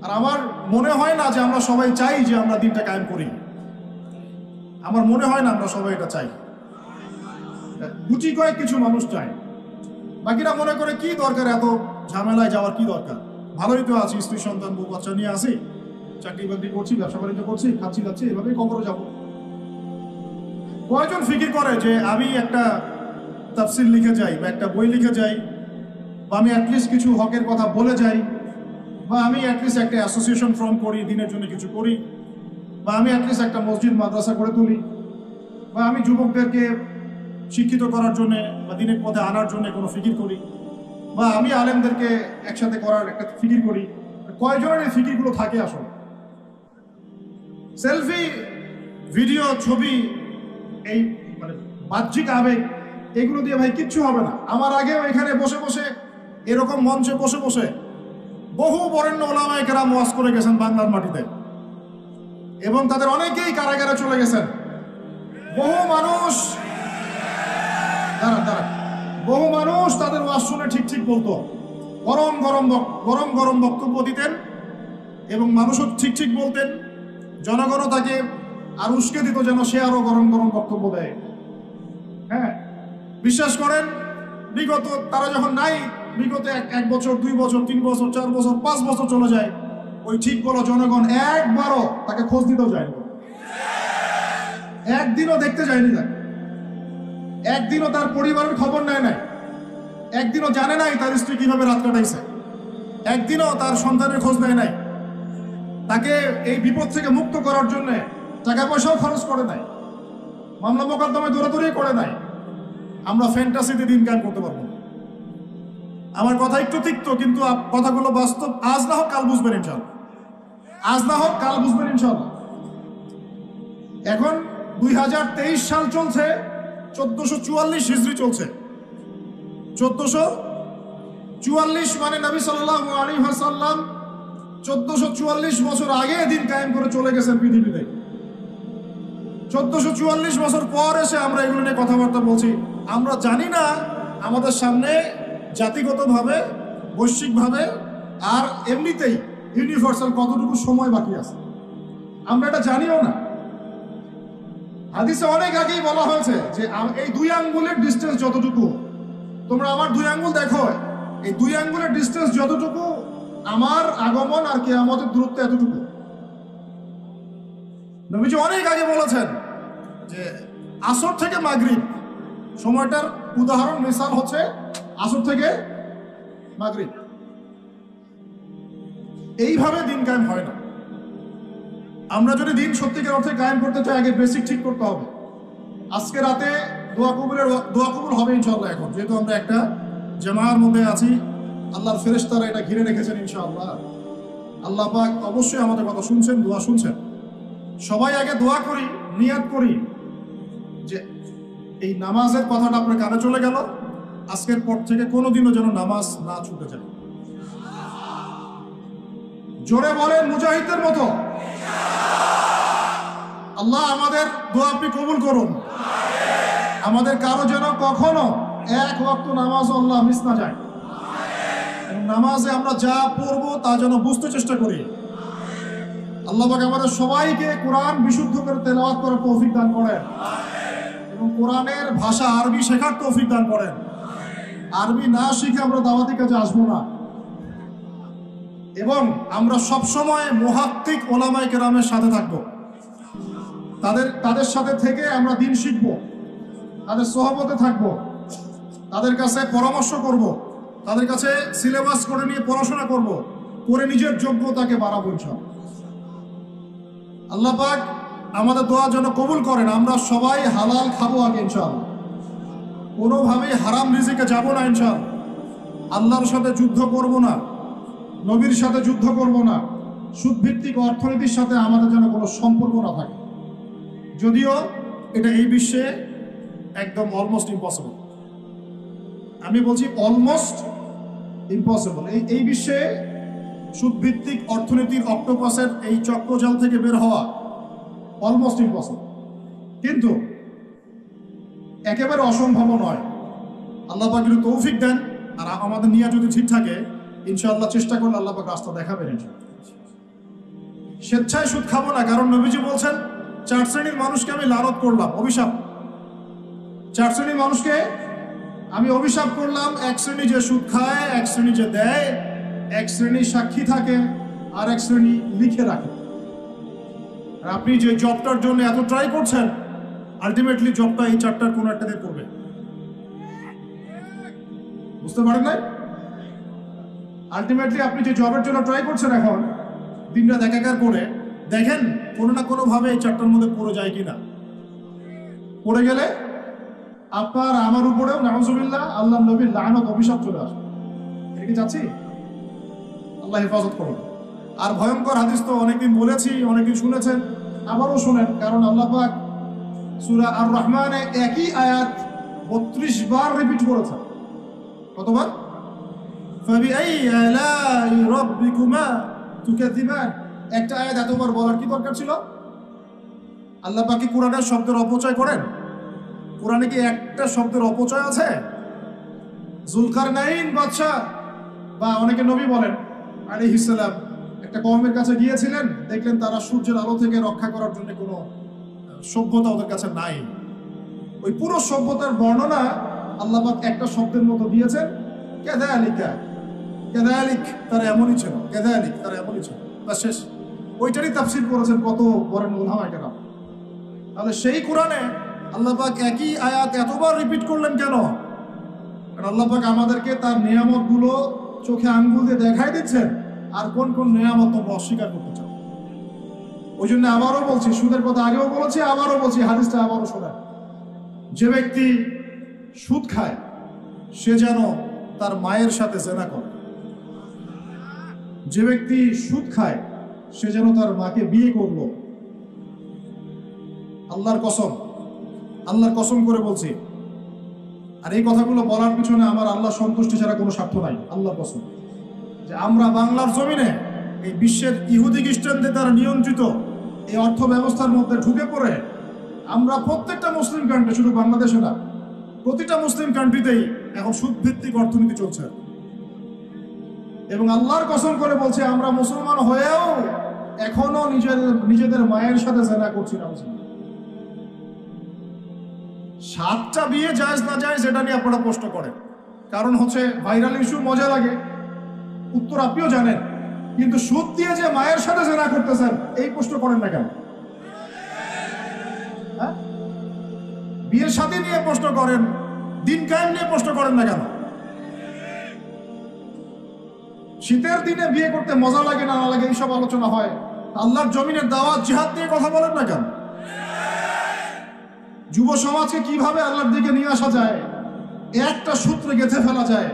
আর আমার মনে হয় না যে আমরা সবাই চাই যে আমরা দিনটা কায়েম করি। আমার মনে হয় না আমরা সবাই এটা চাই। গুটি কয়েক কিছু মানুষ চায়, বাকিরা মনে করে কি দরকার এত ঝামেলায় যাওয়ার, কি দরকার, ভালোই তো আছি, স্ত্রী সন্তান বউ বাচ্চা নিয়ে আসি, চাকরি বাকরি করছি, ব্যবসা বাণিজ্য করছি, খাচ্ছি যাচ্ছি, এভাবেই কবরে যাব। কয়জন ফিকির করে যে আমি একটা তাফসির লিখে যাই বা একটা বই লিখে যাই, বা আমি অ্যাটলিস্ট কিছু হকের কথা বলে যাই, বা আমি অ্যাটলিস্ট একটা অ্যাসোসিয়েশন ফর্ম করি, দিনের জন্য কিছু করি, বা আমি অ্যাটলিস্ট একটা মসজিদ মাদ্রাসা করে তুলি, বা আমি যুবকদেরকে শিক্ষিত করার জন্য বা দিনের পথে আনার জন্য কোনো ফিকির করি, বা আমি আলেমদেরকে একসাথে করার একটা ফিকির করি। কয়জনের এই ফিকিরগুলো থাকে আসলে? সেলফি, ভিডিও, ছবি, এই মানে বাহ্যিক আবেগ, এগুলো দিয়ে ভাই কিচ্ছু হবে না। আমার আগেও এখানে বসে বসে, এরকম মঞ্চে বসে বসে বহু বরেণ্য ওলামায়ে কেরাম ওয়াজ করে গেছেন বাংলার মাটিতে, এবং তাদের অনেকেই কারাগারে চলে গেছেন। বহু মানুষ বহু মানুষ তাদের ওয়াজ শুনে ঠিক ঠিক বলতো, গরম গরম গরম গরম বক্তব্য দিতেন, এবং মানুষও ঠিক ঠিক বলতেন। জনগণও তাকে আর উস্কে দিত যেন সে আরো গরম গরম বক্তব্য দেয়। হ্যাঁ, বিশ্বাস করেন, বিগত তারা যখন নাই, বিগত এক বছর, 2 বছর, 3 বছর, 4 বছর, 5 বছর চলে যায়, ওই ঠিক বলো জনগণ একবারও তাকে খোঁজ দিতেও যায়নি, একদিনও দেখতে যায়নি তাকে, একদিনও তার পরিবারের খবর নেয় নাই, একদিনও জানে নাই তার স্ত্রী কিভাবে রাত কাটাইছে, একদিনও তার সন্তানের খোঁজ নেয় নাই, তাকে এই বিপদ থেকে মুক্ত করার জন্য টাকা পয়সাও খরচ করে নাই, মামলা মোকদ্দমায় দৌড়াদৌড়ি করে নাই। আমরা ফ্যান্টাসিতে দিন কায়েম করতে পারবো না। আমার কথা একটু তিক্ত, কিন্তু কথাগুলো বাস্তব। আজ না হোক কাল বুঝবেন ইনশাআল্লাহ, আজ না হোক কাল বুঝবেন ইনশাআল্লাহ। এখন 2023 সাল চলছে, 1444 হিজরি চলছে। 1444 মানে নবী সাল্লাল্লাহু আলাইহি ওয়াসাল্লাম 1444 বছর আগে দিন কায়েম করে চলে গেছেন পৃথিবীতে। 1444 বছর পর এসে আমরা এগুলো নিয়ে কথাবার্তা বলছি। আমরা জানি না আমাদের সামনে জাতিগতভাবে, বৈশ্বিকভাবে, আর এমনিতেই ইউনিভার্সাল কতটুকু সময় বাকি আছে, আমরা এটা জানিও না। হাদিসে অনেক আগেই বলা হয়েছে যে এই 2 আঙ্গুলের ডিস্টেন্স যতটুকু, তোমরা আমার 2 আঙ্গুল দেখো, এই 2 আঙ্গুলের ডিস্টেন্স যতটুকু, আমার আগমন আর কিয়ামতের দূরত্ব এতটুকু। নবীজি অনেক আগে বলেছেন যে আসর থেকে মাগরিব, সময়টার উদাহরণ মিসাল হচ্ছে আসর থেকে মাগরিব। এইভাবে দিন কায়েম হয় না। আমরা যদি দিন সত্যিকার অর্থে কায়েম করতে চাই, আগে বেসিক ঠিক করতে হবে। আজকে রাতে দোয়া কবুল হবে ইনশাআল্লাহ। এখন যেহেতু আমরা একটা জামার মধ্যে আছি, আল্লাহর ফেরেশতারা এটা ঘিরে রেখেছেন ইনশাআল্লাহ। আল্লাহ পাক অবশ্যই আমাদের কথা শুনছেন, দোয়া শুনছেন। সবাই আগে দোয়া করি, নিয়াত করি যে এই নামাজের কথাটা আপনার কানে চলে গেল, আজকের পর থেকে কোনোদিনও যেন নামাজ না ছুটে যায়। জোরে বলেন মুজাহিদের মতো। আল্লাহ আমাদের দোয়া আপনি কবুল করুন। আমাদের কারো যেন কখনো এক ওয়াক্ত নামাজ আল্লাহ মিস না যায়, এবং নামাজে আমরা যা পড়বো তা যেন বুঝতে চেষ্টা করি। আল্লাহ পাক আমাদের সবাইকে কোরআন বিশুদ্ধ করে তেলাওয়াত করার তৌফিক দান করেন, এবং কোরআনের ভাষা আরবি শেখার তৌফিক দান করেন। আরবি না শিখে আমরা দাওয়াতি কাজে আসবো না, এবং আমরা সবসময় মুহাক্কিক ওলামায়ে কেরামের সাথে থাকবো। তাদের সাথে থেকে আমরা দিন শিখবো, তাদের সোহবতে থাকবো, তাদের কাছে পরামর্শ করব, তাদের কাছে সিলেবাস করে নিয়ে পড়াশোনা করব, করে নিজের যোগ্যতাকে বাড়াবো ইনশাআল্লাহ। আল্লাহ পাক আমাদের দোয়া যেন কবুল করেন। আমরা সবাই হালাল খাবো আগে ইনশাআল্লাহ, কোনোভাবেই হারাম রিজিকে যাব না ইনশাআল্লাহ। আল্লাহর সাথে যুদ্ধ করব না, নবীর সাথে যুদ্ধ করব না, সুদভিত্তিক অর্থনীতির সাথে আমাদের যেন কোনো সম্পর্ক না থাকে, যদিও এটা এই বিশ্বে একদম অলমোস্ট ইম্পসিবল। আমি বলছি অলমোস্ট ইম্পসিবল। এই বিশ্বে সুদভিত্তিক অর্থনীতির অক্টোপাসের এই চক্রজাল থেকে বের হওয়া অলমোস্ট ইম্পসিবল, কিন্তু একেবারে অসম্ভব নয়। আল্লাহ পাক যদি তৌফিক দেন আর আমাদের নিয়ে যদি ঠিক থাকে, ইনশাআল্লাহ চেষ্টা করলে আল্লাহ পাক রাস্তা দেখাবেন ইনশাআল্লাহ। স্বেচ্ছায় সুদ খাবো না, কারণ নবীজি বলছেন 4 শ্রেণীর মানুষকে আমি লানত করলাম, অভিশাপ। 4 শ্রেণীর মানুষকে আমি অভিশাপ করলাম। 1 শ্রেণী যে সুদ খায়, 1 শ্রেণী যে দেয়, 1 শ্রেণী সাক্ষী থাকে, আর 1 শ্রেণী লিখে রাখে। আর আপনি যে জবটার জন্য এত ট্রাই করছেন, আলটিমেটলি জবটা এই 4টার কোনো একটাতে পড়বে। বুঝতে পারেন নাই? আলটিমেটলি আপনি যে জবের জন্য ট্রাই করছেন এখন দিনরাত একাকার করে, দেখেন কোনো না কোনো ভাবে এই 4টার মধ্যে পড়ে যায় কিনা। পড়ে গেলে আপনার আমার উপরেও নাউজুবিল্লাহ আল্লাহ নবীর লানত অভিশাপ চলে আসে। এটা কি চাচ্ছি? আল্লাহ হেফাজত করুন। আর ভয়ঙ্কর হাদিস তো অনেকদিন বলেছি, অনেকদিন শুনেছেন, আবারও শুনেন, কারণ আল্লাহ পাক সূরা আর রহমানে একই আয়াত 32 বার রিপিট করেছেন। কতবার? ফাবিআই আলাই রাব্বিকুমা তুকাযিবান। একটা আয়াত এতবার বলার কি দরকার ছিল? আল্লাহ পাক কি কোরআনের শব্দের অপচয় করেন? কোরআনে কি একটা শব্দের অপচয় আছে? জুলকারনাইন বাদশা বা অনেকে নবী বলেন আলাইহিস সালাম একটা কওমের কাছে গিয়েছিলেন, দেখলেন তারা সূর্যের আলো থেকে রক্ষা করার জন্য কোনো সভ্যতা ওদের কাছে নাই। ওই পুরো সভ্যতার বর্ণনা আল্লাহ পাক একটা শব্দের মতো দিয়েছেন, কাযালিকা। কাযালিক তারা এমনই ছিল, কাযালিক তারা এমনই ছিল, বাস শেষ। ওইটারই তাফসীর করেছেন কত বড় উলামায়ে কেরাম। তাহলে সেই কোরআনে আল্লাহ পাক একই আয়াত এতবার রিপিট করলেন কেন? কারণ আল্লাহ পাক আমাদেরকে তার নিয়ামতগুলো চোখে আঙ্গুল দিয়ে দেখাই দিচ্ছেন, আর কোন কোন নিয়ামত তোমরা অস্বীকার করতে চাও। ওই জন্য আবারও বলছি, সুদের কথা আগেও বলেছি, আবারও বলছি, হাদিসটা আবারও শোনেন। যে ব্যক্তি সুদ খায় সে যেন তার মায়ের সাথে জেনা করে। যে ব্যক্তি সুদ খায় সে যেন তার মাকে বিয়ে করলো। আল্লাহর কসম, আল্লাহর কসম করে বলছি। আর এই কথাগুলো বলার পিছনে আমার আল্লাহ সন্তুষ্টি ছাড়া কোনো স্বার্থ নাই। আল্লাহর কসম যে আমরা বাংলার জমিনে এই বিশ্বের ইহুদি খ্রিস্টানদের দ্বারা নিয়ন্ত্রিত এই অর্থ ব্যবস্থার মধ্যে ঢুকে পড়ে আমরা প্রত্যেকটা মুসলিম কান্ট্রি, শুধু বাংলাদেশে না, প্রতিটা মুসলিম কান্ট্রিতেই এখন সুদভিত্তিক অর্থনীতি চলছে। এবং আল্লাহর কসম করে বলছে আমরা মুসলমান হয়েও এখনো নিজেদের মায়ের সাথে জেনা করছি না। 7টা বিয়ে জায়েজ না জায়েজ এটা নিয়ে আপনারা প্রশ্ন করেন, কারণ হচ্ছে ভাইরাল ইস্যু, মজা লাগে, উত্তর আপনিও জানেন। কিন্তু সুদ দিয়ে যে মায়ের সাথে জেনা করতেছেন এই প্রশ্ন করেন না কেন? হ্যাঁ, বিয়ের সাথে নিয়ে প্রশ্ন করেন, দিন কায়েম নিয়ে প্রশ্ন করেন না কেন? শীতের দিনে বিয়ে করতে মজা লাগে না লাগে এইসব আলোচনা হয়, আল্লাহর জমিনের দাওয়াত জিহাদ নিয়ে কথা বলেন না কেন? যুব সমাজকে কিভাবে আল্লাহর দিকে নিয়ে আসা যায়, একটা সূত্রে গেঁথে ফেলা যায়,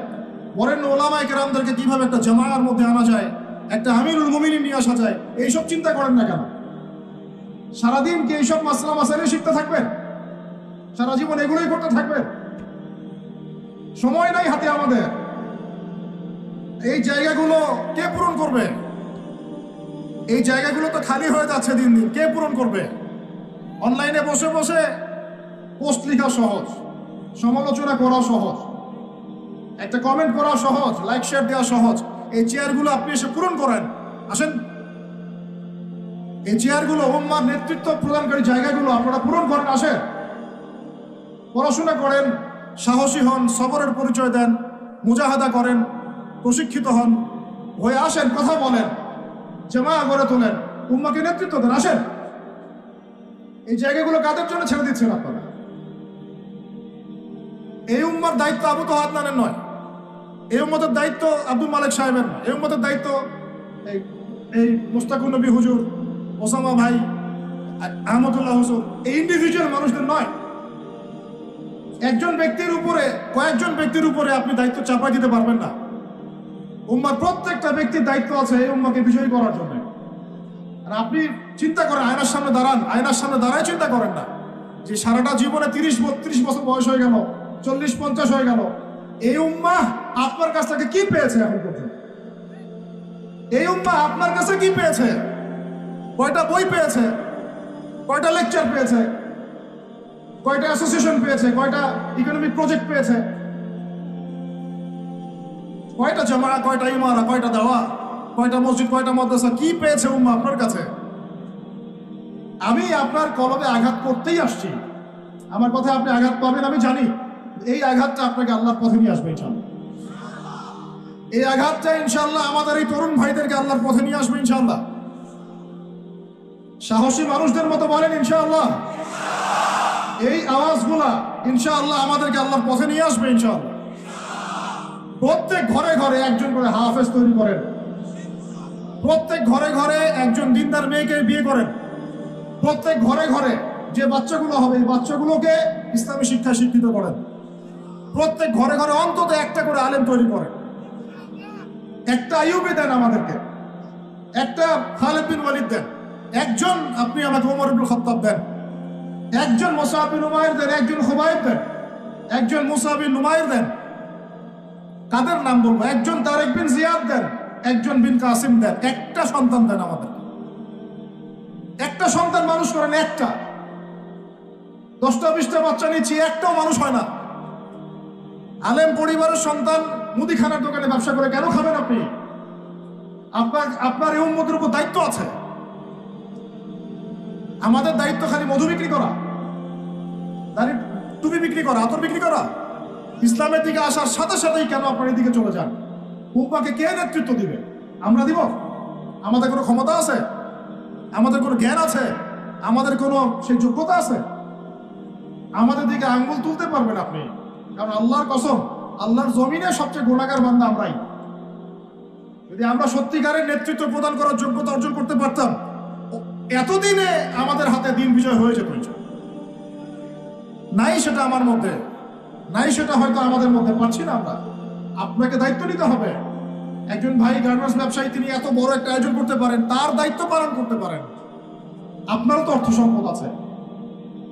বরেণ্য ওলামায়ে কেরামদেরকে কিভাবে একটা জামায়ার মধ্যে আনা যায়, একটা আমিরুল মুমিনিন নিয়ে আসা যায়, এইসব চিন্তা করেন না কেন? সারাদিন কি এইসব মাসলা মাসাইল শিখতে থাকবেন? সারা জীবন এগুলোই করতে থাকবেন? সময় নাই হাতে আমাদের। এই জায়গাগুলো কে পূরণ করবে? এই জায়গাগুলো তো খালি হয়ে যাচ্ছে দিন দিন, কে পূরণ করবে? অনলাইনে বসে বসে পোস্ট লেখা সহজ, সমালোচনা করা সহজ, একটা কমেন্ট করা সহজ, লাইক শেয়ার দেওয়া সহজ। এই চেয়ারগুলো আপনি এসে পূরণ করেন, আসেন। এই চেয়ারগুলো, উম্মার নেতৃত্ব প্রদানকারী জায়গাগুলো আপনারা পূরণ করেন, আসেন। পড়াশোনা করেন, সাহসী হন, সবরের পরিচয় দেন, মুজাহাদা করেন, প্রশিক্ষিত হন, হয়ে আসেন, কথা বলেন, জামায়া গড়ে তোলেন, উম্মাকে নেতৃত্ব দেন, আসেন। এই জায়গাগুলো কাদের জন্য ছেড়ে দিচ্ছেন আপনারা? এই উম্মার দায়িত্ব আবু তো আদনানের নয়, এই উম্মতের দায়িত্ব আব্দুল মালিক সাহেবের নয়, এই উম্মতের দায়িত্ব এই মুস্তাকুর নবী হুজুর, ওসামা ভাই, আহমদুল্লাহ হুজুর, এই ইন্ডিভিজুয়াল মানুষদের নয়। একজন ব্যক্তির উপরে, কয়েকজন ব্যক্তির উপরে আপনি দায়িত্ব চাপাই দিতে পারবেন না। উম্মার প্রত্যেকটা ব্যক্তির দায়িত্ব আছে এই উম্মাকে বিজয়ী করার জন্য। আর আপনি চিন্তা করেন, আয়নার সামনে দাঁড়ান, আয়নার সামনে দাঁড়ায় চিন্তা করেন না যে সারাটা জীবনে 30-32 বছর বয়স হয়ে গেল, 40-50 হয়ে গেল, এই উম্মাহ আপনার কাছ থেকে কি পেয়েছে এখন পর্যন্ত? এই উম্মাহ আপনার কাছে কি পেয়েছে? কয়টা বই পেয়েছে? কয়টা লেকচার পেয়েছে? কয়টা অ্যাসোসিয়েশন পেয়েছে? কয়টা ইকোনমিক প্রজেক্ট পেয়েছে? কয়টা জামায়া, কয়টা ইমারা, কয়টা দাওয়া, কয়টা মসজিদ, কয়টা মাদ্রাসা, কি পেয়েছে উম্মাহ আপনার কাছে? আমি আপনার কলবে আঘাত করতেই আসছি। আমার কথায় আপনি আঘাত পাবেন আমি জানি, এই আঘাতটা আপনাকে আল্লাহর পথে নিয়ে আসবে ইনশাআল্লাহ। এই আঘাতটা ইনশাআল্লাহ আমাদের এই তরুণ ভাইদেরকে আল্লাহর পথে নিয়ে আসবে ইনশাআল্লাহ। সাহসী মানুষদের মতো বলেন ইনশাআল্লাহ। এই আওয়াজগুলা ইনশাআল্লাহ আমাদেরকে আল্লাহর পথে নিয়ে আসবে ইনশাআল্লাহ। প্রত্যেক ঘরে ঘরে একজন করে হাফেজ তৈরি করেন, প্রত্যেক ঘরে ঘরে একজন দিনদার মেয়েকে বিয়ে করেন, প্রত্যেক ঘরে ঘরে যে বাচ্চাগুলো হবে এই বাচ্চাগুলোকে ইসলামী শিক্ষায় শিক্ষিত করেন, প্রত্যেক ঘরে ঘরে অন্তত একটা করে আলেম তৈরি করেন। একটা আইয়ুবী দেন আমাদেরকে, একটা খালিদ বিন ওয়ালিদ দেন, একজন আপনি আমাকে ওমর ইবনে খাত্তাব দেন, একজন মুসআব বিন উমাইর দেন, একজন খুবাইব দেন, একজন মুসা বিন নুমাইর দেন। কাদের নাম বলবো? একজন তারেক বিন জিয়াদ দেন, একজন বিন কাসিম দেন। একটা সন্তান দেন আমাদের, একটা সন্তান মানুষ করেন। একটা 10টা 20টা বাচ্চা নিচ্ছি, একটাও মানুষ হয় না। আলেম পরিবারের সন্তান মুদিখানার দোকানে ব্যবসা করে কেন খাবেন আপনি? আপনার এই উম্মতের উপর দায়িত্ব আছে। আমাদের দায়িত্ব খালি মধু বিক্রি করা, দাঁড়িয়ে টুপি বিক্রি করা, আতর বিক্রি করা? ইসলামের দিকে আসার সাথে সাথেই কেন আপনার এদিকে চলে যান? উম্মাকে কে নেতৃত্ব দিবে? আমরা দিব? আমাদের কোনো ক্ষমতা আছে? আমাদের কোনো জ্ঞান আছে? আমাদের কোনো সেই যোগ্যতা আছে? আমাদের দিকে আঙ্গুল তুলতে পারবেন আপনি? কারণ আল্লাহর কসম, আল্লাহর জমিনে সবচেয়ে গুনাহগার বান্দা আমরাই। যদি আমরা সত্যিকারের নেতৃত্ব প্রদান করার যোগ্যতা অর্জন করতে পারতাম, এতদিনে আমাদের হাতে দিন বিজয় হয়ে যেত। নাই সেটা আমার মধ্যে, নাই সেটা হয়তো আমাদের মধ্যে, পারছি না আমরা। আপনাকে দায়িত্ব নিতে হবে। একজন ভাই গার্মেন্টস ব্যবসায়ী, তিনি এত বড় একটা আয়োজন করতে পারেন, তার দায়িত্ব পালন করতে পারেন। আপনারও তো অর্থ সম্পদ আছে,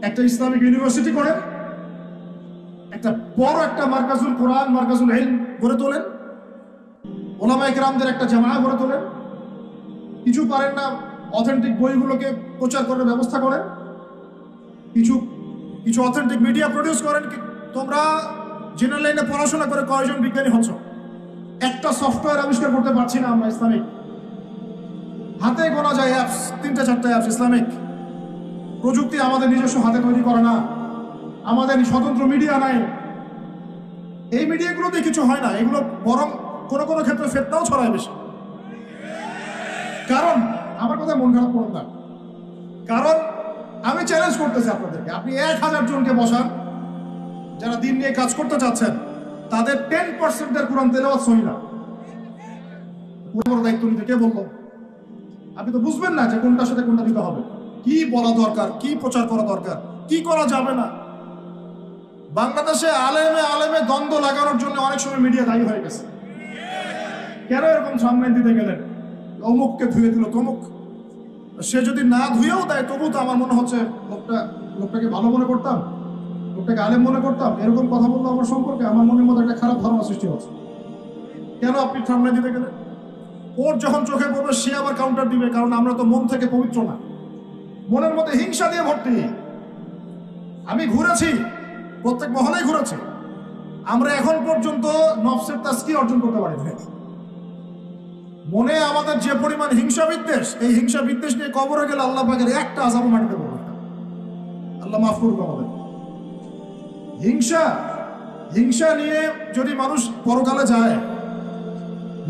একটা ইসলামিক ইউনিভার্সিটি করেন, একটা বড় একটা মার্কাজুল কোরআন, মার্কাজুল ইলম গড়ে তোলেন, ওলামায়ে কেরামদের একটা জামায়া গড়ে তোলেন। কিছু পারেন না, অথেন্টিক বইগুলোকে প্রচার করার ব্যবস্থা করেন, কিছু অথেন্টিক মিডিয়া প্রডিউস করেন। তোমরা জেনারেল লাইনে পড়াশোনা করে কয়জন বিজ্ঞানী হচ্ছ? একটা সফটওয়্যার আবিষ্কার করতে পারছি না আমরা ইসলামিক। হাতে গোনা যায় অ্যাপস, 3টা 4টা অ্যাপস ইসলামিক। প্রযুক্তি আমাদের নিজস্ব হাতে তৈরি করে না, আমাদের স্বতন্ত্র মিডিয়া নাই। এই মিডিয়াগুলোতে কিছু হয় না, এগুলো বরং কোনো কোনো ক্ষেত্রে ফিতনাও ছড়ায় বেশি। কারণ আমার কথা মন খারাপ করুন না, কারণ আমি চ্যালেঞ্জ করতেছি আপনাদেরকে, আপনি 1000 জনকে বসান যারা দিন নিয়ে কাজ করতে চাচ্ছেন, তাদের 10% কোরআন তেলাওয়াত সহি না। পুরো দায়িত্ব নিতে কে বললো? আপনি তো বুঝবেন না যে কোনটার সাথে কোনটা দিতে হবে, কি বলা দরকার, কি প্রচার করা দরকার, কি করা যাবে না। বাংলাদেশে আলেমে আলেমে দ্বন্দ্ব লাগানোর জন্য অনেক সময় মিডিয়া দায়ী হয়ে গেছে। কেন এরকম সামনে দিতে গেলেন? অমুককে ধুয়ে দিল তমুক, সে যদি না ধুয়েও দেয় তবু তো আমার মনে হচ্ছে লোকটাকে ভালো মনে করতাম, লোকটাকে আলেম মনে করতাম। এরকম কথা বললো আমার সম্পর্কে, আমার মনের মধ্যে একটা খারাপ ধারণা সৃষ্টি হচ্ছে। কেন আপনি সামনে দিতে গেলেন? ওর যখন চোখে পড়বে সে আবার কাউন্টার দিবে, কারণ আমরা তো মন থেকে পবিত্র না, মনের মধ্যে হিংসা দিয়ে ভর্তি। আমি ঘুরেছি, প্রত্যেক মহলেই ঘুরেছি, আমরা এখন পর্যন্ত নফসের তাজকিয়া অর্জন করতে পারিনি। মনে আমাদের যে পরিমাণ হিংসা বিদ্বেষ, এই হিংসা বিদ্বেষ নিয়ে কবরে গেলে আল্লাহ পাকের একটা আযাব মাটিতে পড়বে না। আল্লাহ মাফ করুক আমাদের। হিংসা নিয়ে যদি মানুষ পরকালে যায়,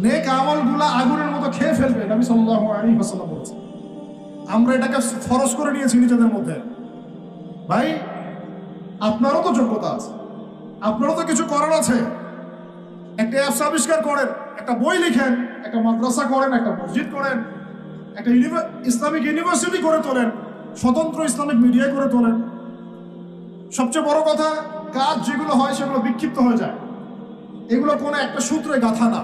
নেক আমলগুলা আগুনের মতো খেয়ে ফেলবে, নবী সাল্লাল্লাহু আলাইহি ওয়াসাল্লাম বলেছেন। আমরা এটাকে ফরজ করে নিয়েছি নিজেদের মধ্যে। ভাই, আপনারও তো যোগ্যতা আছে, আপনারও তো কিছু করার আছে। একটা অ্যাপস আবিষ্কার করেন, একটা বই লিখেন, একটা মাদ্রাসা করেন, একটা মসজিদ করেন, একটা ইসলামিক ইউনিভার্সিটি করে তোলেন, স্বতন্ত্র ইসলামিক মিডিয়া করে তোলেন। সবচেয়ে বড় কথা, কাজ যেগুলো হয় সেগুলো বিক্ষিপ্ত হয়ে যায়, এগুলো কোনো একটা সূত্রে গাঁথা না।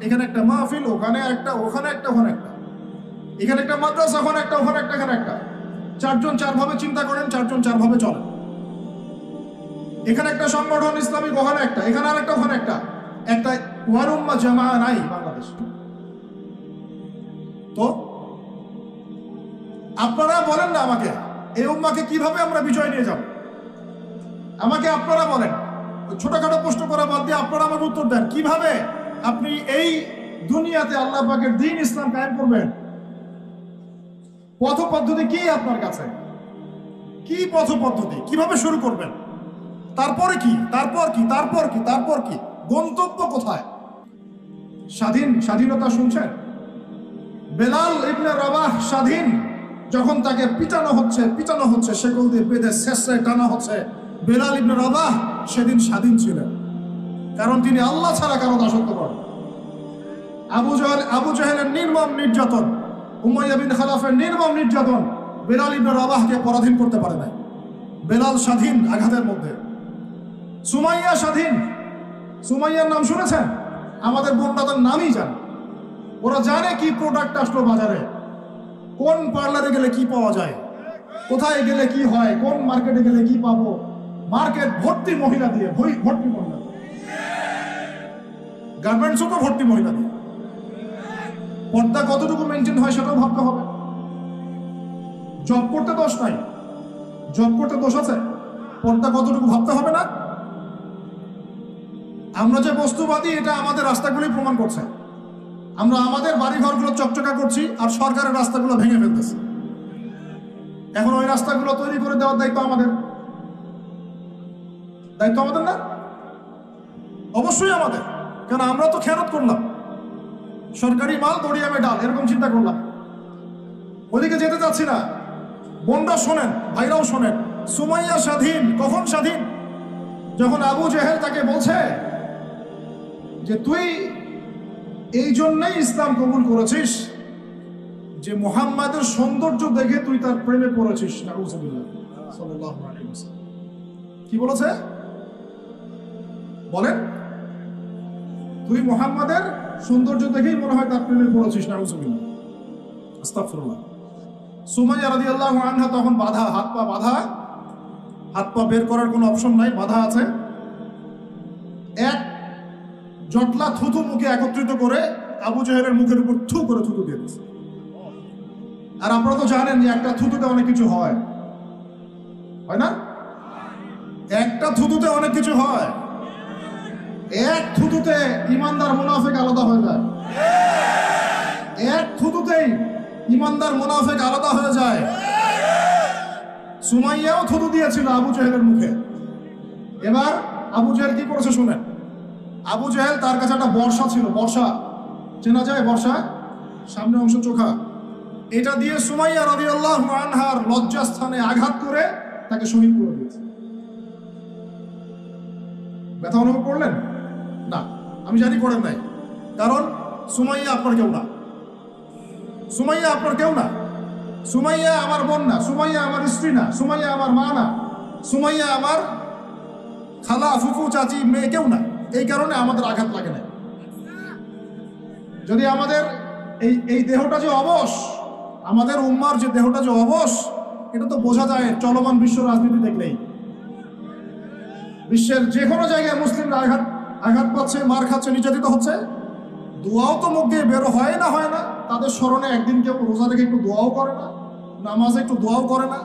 এখানে একটা মাহফিল, ওখানে একটা, ওখানে একটা, ওখানে একটা, এখানে একটা মাদ্রাসা, ওখানে একটা, ওখানে একটা, এখানে একটা। 4 জন 4 ভাবে চিন্তা করেন, 4 জন 4 ভাবে চলেন। এখানে একটা সংগঠন ইসলামিক, ওখানে একটা, এখানে আর একটা, ওখানে একটা। একটা ওয়ার উম্মাহ জামাআ নাই বাংলাদেশ। তো আপনারা বলেন না আমাকে, এই উম্মাহকে কিভাবে আমরা বিজয় নিয়ে যাব? আমাকে আপনারা বলেন, ছোটখাটো প্রশ্ন করা বাদ দিয়ে আপনারা আমাকে উত্তর দেন, কিভাবে আপনি এই দুনিয়াতে আল্লাহ পাকের দ্বীন ইসলাম কায়েম করবেন? পথ পদ্ধতি কি আপনার কাছে? কি পথ পদ্ধতি, কিভাবে শুরু করবেন, তারপরে কি, তারপর কি, তারপর কি, তারপর কি, গন্তব্য কোথায়? স্বাধীনতা শুনছেন? বেলাল ইবনে রাবাহ স্বাধীন, যখন তাকে পিটানো হচ্ছে, সেগুলো দিয়ে বেঁধে শেষে টানা হচ্ছে, বেলাল ইবনে রাবাহ সেদিন স্বাধীন ছিলেন, কারণ তিনি আল্লাহ ছাড়া কারো দাসত্ব করেন। আবু জাহেলের নির্মম নির্যাতন, উমাইয়া বিন খালাফের নির্মম নির্যাতন বেলাল ইবনে রাবাহকে পরাধীন করতে পারে নাই। বেলাল স্বাধীন আঘাতের মধ্যে। সুমাইয়া স্বাধীন। সুমাইয়ার নাম শুনেছেন? আমাদের বোনরা তার নামই জানে। ওরা জানে কি প্রোডাক্ট আসলো বাজারে, কোন পার্লারে গেলে কি পাওয়া যায়, কোথায় গেলে কি হয়, কোন মার্কেটে গেলে কি পাবো। মার্কেট ভর্তি মহিলা দিয়ে, ভর্তি মহিলা, গার্মেন্টসও তো ভর্তি মহিলা দিয়ে। পর্দা কতটুকু মেনটেন হয় সেটাও ভাবতে হবে। জব করতে দোষ নাই, জব করতে দোষ আছে, পর্দা কতটুকু ভাবতে হবে না? আমরা যে বস্তুবাদী এটা আমাদের রাস্তাগুলি প্রমাণ করছে। আমরা আমাদের বাড়িঘরগুলো চকচকা করছি আর সরকারের রাস্তাগুলো ভেঙে ফেলতেছি। এখন ওই রাস্তাগুলো তৈরি করে দেওয়ার দায়িত্ব আমাদের, না? অবশ্যই আমাদের, কারণ আমরা তো খেয়ানত করলাম, সরকারি মাল দড়িয়ামে ডাল, এরকম চিন্তা করলাম। ওদিকে যেতে চাচ্ছি না। বোনরা শোনেন, ভাইরাও শোনেন, সুমাইয়া স্বাধীন। কখন স্বাধীন? যখন আবু জেহেল তাকে বলছে যে তুই এই জন্যই ইসলাম কবুল করেছিস যে মুহাম্মাদের সৌন্দর্য দেখে তুই তার প্রেমে পড়েছিস। নাউযুবিল্লাহ সাল্লাল্লাহু আলাইহি ওয়াসাল্লাম কি বলেছে বলেন? তুই মুহাম্মাদের সৌন্দর্য দেখেই মনে হয় তার প্রেমে পড়েছিস। নাউযুবিল্লাহ, আস্তাগফিরুল্লাহ। সুমাইয়া রাদিয়াল্লাহু আনহা তখন বাধা, হাত পা বের করার কোনো অপশন নাই, বাধা আছে। এক জটলা থুতু মুখে একত্রিত করে আবু জেহেলের মুখের উপর থু করে থুতু দিয়ে দিচ্ছে। আর আপনারা তো জানেন যে একটা থুতুতে অনেক কিছু হয় না? একটা থুতুতে অনেক কিছু হয়। এক থুতুতে ইমানদার মুনাফিক আলাদা হয়ে যায়। এক থুতুতেই ইমানদার মুনাফিক আলাদা হয়ে যায়। সুমাইয়াও থুতু দিয়েছিল আবু জেহেলের মুখে। এবার আবু জেহেল কি করেছে শুনেন। আবু জেহেল, তার কাছে একটা বর্ষা ছিল, বর্ষা চেনা যায়, বর্ষা সামনে অংশ চোখা, এটা দিয়ে সুমাইয়া রাদিয়াল্লাহু আনহার লজ্জাস্থানে আঘাত করে তাকে শহীদ করে দিয়েছে। ব্যথা অনুভব করলেন না? আমি জানি করেন নাই, কারণ সুমাইয়া আপনার কেউ না। সুমাইয়া আপনার কেউ না। সুমাইয়া আমার বোন না, সুমাইয়া আমার স্ত্রী না, সুমাইয়া আমার মা না, সুমাইয়া আমার খালা, ফুফু, চাচি, মেয়ে কেউ না। এই কারণে আমাদের আঘাত লাগে না। যদি আমাদের এই দেহটা যে অবশ, আমাদের উম্মার যে দেহটা যে অবশ, এটা তো বোঝা যায় চলমান বিশ্ব রাজনীতি দেখলেই। বিশ্বের যে কোনো জায়গায় মুসলিমরা আঘাত পাচ্ছে, মার খাচ্ছে, নির্যাতিত হচ্ছে। দোয়াও তো মুখ দিয়ে বেরো হয় না। তাদের স্মরণে একদিন কেউ রোজা রেখে একটু দোয়াও করে না, নামাজে একটু দোয়াও করে না,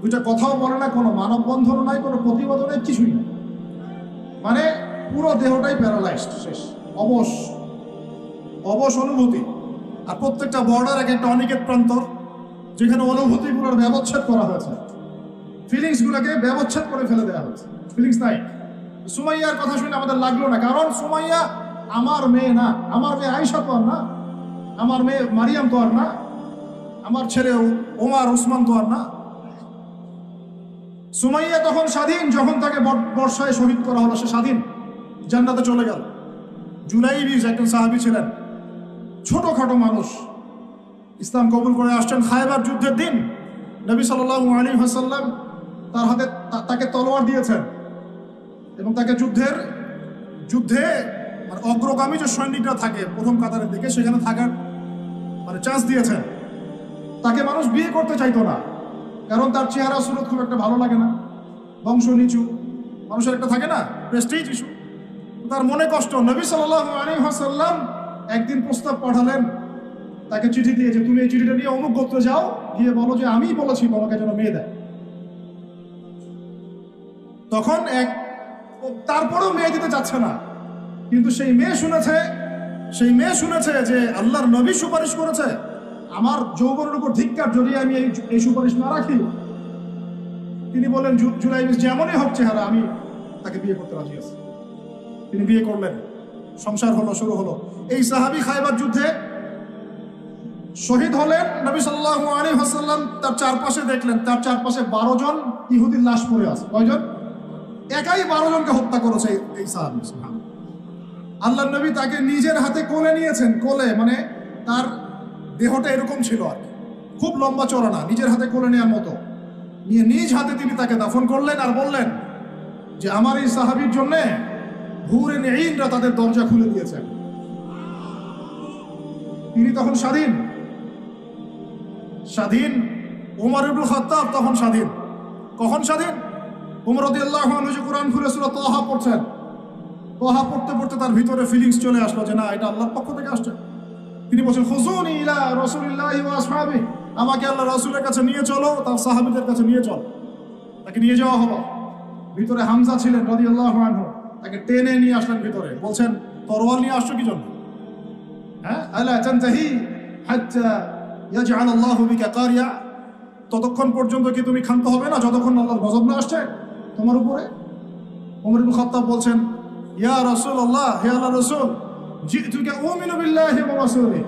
দুইটা কথাও বলে না, কোনো মানববন্ধন নাই, কোনো প্রতিবাদও নেই, কিছুই না। মানে পুরো দেহটাই প্যারালাইজড, শেষ, অবশ অনুভূতি। আর প্রত্যেকটা বর্ডার একটা অনিকেত প্রান্তর, যেখানে অনুভূতিগুলোর ব্যবচ্ছেদ করা হয়েছে, ফিলিংসগুলোকে ব্যবচ্ছেদ করে ফেলে দেওয়া হয়েছে, ফিলিংস নাই। সুমাইয়ার কথা শুনে আমাদের লাগলো না, কারণ সুমাইয়া আমার মেয়ে না, আমার মেয়ে আয়েশা তো আর না, আমার মেয়ে মারিয়াম তো আর না, আমার ছেলে ওমর ওসমান তো আর না। সুমাইয়া তখন স্বাধীন, যখন তাকে বর্ষায় শহীদ করা হলো, সে স্বাধীন, জান্নাতে চলে গেল। জুলাইবিজ একজন সাহাবী ছিলেন, ছোটখাটো মানুষ, ইসলাম কবুল করে আসছেন। খায়বার যুদ্ধের দিন নবী সাল্লাল্লাহু আলাইহি ওয়াসাল্লাম তার হাতে তাকে তলোয়ার দিয়েছেন এবং তাকে যুদ্ধে মানে অগ্রগামী যে সৈনিকরা থাকে প্রথম কাতারের দিকে, সেখানে থাকার মানে চান্স দিয়েছেন। তাকে মানুষ বিয়ে করতে চাইতো না, কারণ তার চেহারা সুরত খুব একটা ভালো লাগে না, বংশ নিচু, মানুষের একটা থাকে না প্রেস্টিজ ইস্যু। তার মনে কষ্ট। নবী সাল্লাল্লাহু আলাইহি ওয়াসাল্লাম একদিন প্রস্তাব পাঠালেন, তাকে চিঠি দিয়ে যে তুমি এই চিঠিটা নিয়ে অমুক গোত্রে যাও, গিয়ে বলো যে আমি বলেছি তোমাকে যেন মেয়ে দেয়। তখন তারপরেও মেয়ে দিতে চাচ্ছে না, কিন্তু সেই মেয়ে শুনেছে যে আল্লাহর নবী সুপারিশ করেছে, আমার যৌবনের উপর ধিক্কার, যদি আমি এই সুপারিশ না রাখি তিনি বললেন জুলাইবিস যেমনই হোক চেহারা, আমি তাকে বিয়ে করতে রাজি আছি। তিনি বিয়ে করলেন, সংসার হলো, শুরু হলো। এই সাহাবী খায়বার যুদ্ধে শহীদ হলেন। নবী সাল্লাল্লাহু আলাইহি ওয়াসাল্লাম তার চারপাশে দেখলেন, তার চারপাশে 12 জন ইহুদির লাশ পড়ে আছে। কয়জন? একাই 12 জনকে হত্যা করেছে এই সাহাবী। আল্লাহর নবী তাকে নিজের হাতে কোলে নিয়েছেন। কোলে মানে তার দেহটা এরকম ছিল আর কি, খুব লম্বা চওড়া না, নিজের হাতে কোলে নেওয়ার মতো নিয়ে নিজ হাতে তিনি তাকে দাফন করলেন। আর বললেন যে আমার এই সাহাবীর জন্য হুরে ঈনরা তাদের দরজা খুলে দিয়েছেন। তিনি তখন স্বাধীন। ওমর ইবনে খাত্তাব তখন স্বাধীন। কখন স্বাধীন? ওমর রাদিয়াল্লাহু আনহু যে কোরআন খুলে সূরা তাহা পড়ছেন, তাহা পড়তে পড়তে তার ভিতরে ফিলিংস চলে আসলো যে না, এটা আল্লাহর পক্ষ থেকে আসছে। তিনি বলছেন খুযুনি ইলা রাসূলিল্লাহি ওয়া আসহাবিহি, আমাকে আল্লাহ রাসূলের কাছে নিয়ে চলো, তার সাহাবীদের কাছে নিয়ে চলো। তাকে নিয়ে যাওয়া হলো। ভিতরে হামজা ছিলেন রাদিয়াল্লাহু আনহু, তাকে টেনে নিয়ে আসলেন ভিতরে। বলছেন তরোয়াল নিয়ে আসছো কি জন্য? হ্যাঁ, আলা তানতাহি হাত্তা ইয়াজআল আল্লাহু বিকা কারিয়া, ততক্ষণ পর্যন্ত কি তুমি ক্ষান্ত হবে না যতক্ষণ আল্লাহর গজব না আসছে তোমার উপরে? ওমর ইবনে খাত্তাব বলছেন ইয়া রাসূলুল্লাহ, হে আল্লাহর রাসূল, জিতুকা উমিনু বিল্লাহি ওয়া রাসূলিহি,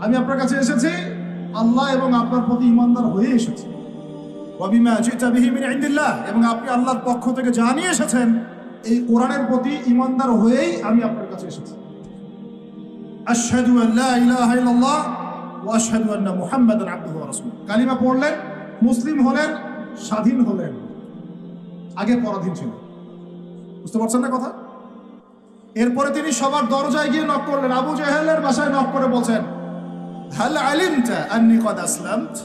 আমি আপনার কাছে এসেছি আল্লাহ এবং আপনার প্রতি ঈমানদার হয়ে এসেছি। ওয়া বিমা জিতা বিহি মিন ইনদিল্লাহ, এবং আপনি আল্লাহর পক্ষ থেকে জানিয়ে এসেছেন এই কোরআনের প্রতি ঈমানদার হয়েই আমি আপনার কাছে এসেছি। আশহাদু আল্লা ইলাহা ইল্লাল্লাহ ওয়া আশহাদু আন্না মুহাম্মাদান আবদুহু ওয়া রাসূলুহু, কালিমা পড়লেন, মুসলিম হলেন, স্বাধীন হলেন। আগে পরাধীন ছিলেন। বুঝতে পারছেন না কথা? এরপরে তিনি সবার দরজায় গিয়ে নক করলেন। আবু জাহেলের বাসায় নক করে বলছেন হাল আলিমতা আন্নী কদ আসলামত,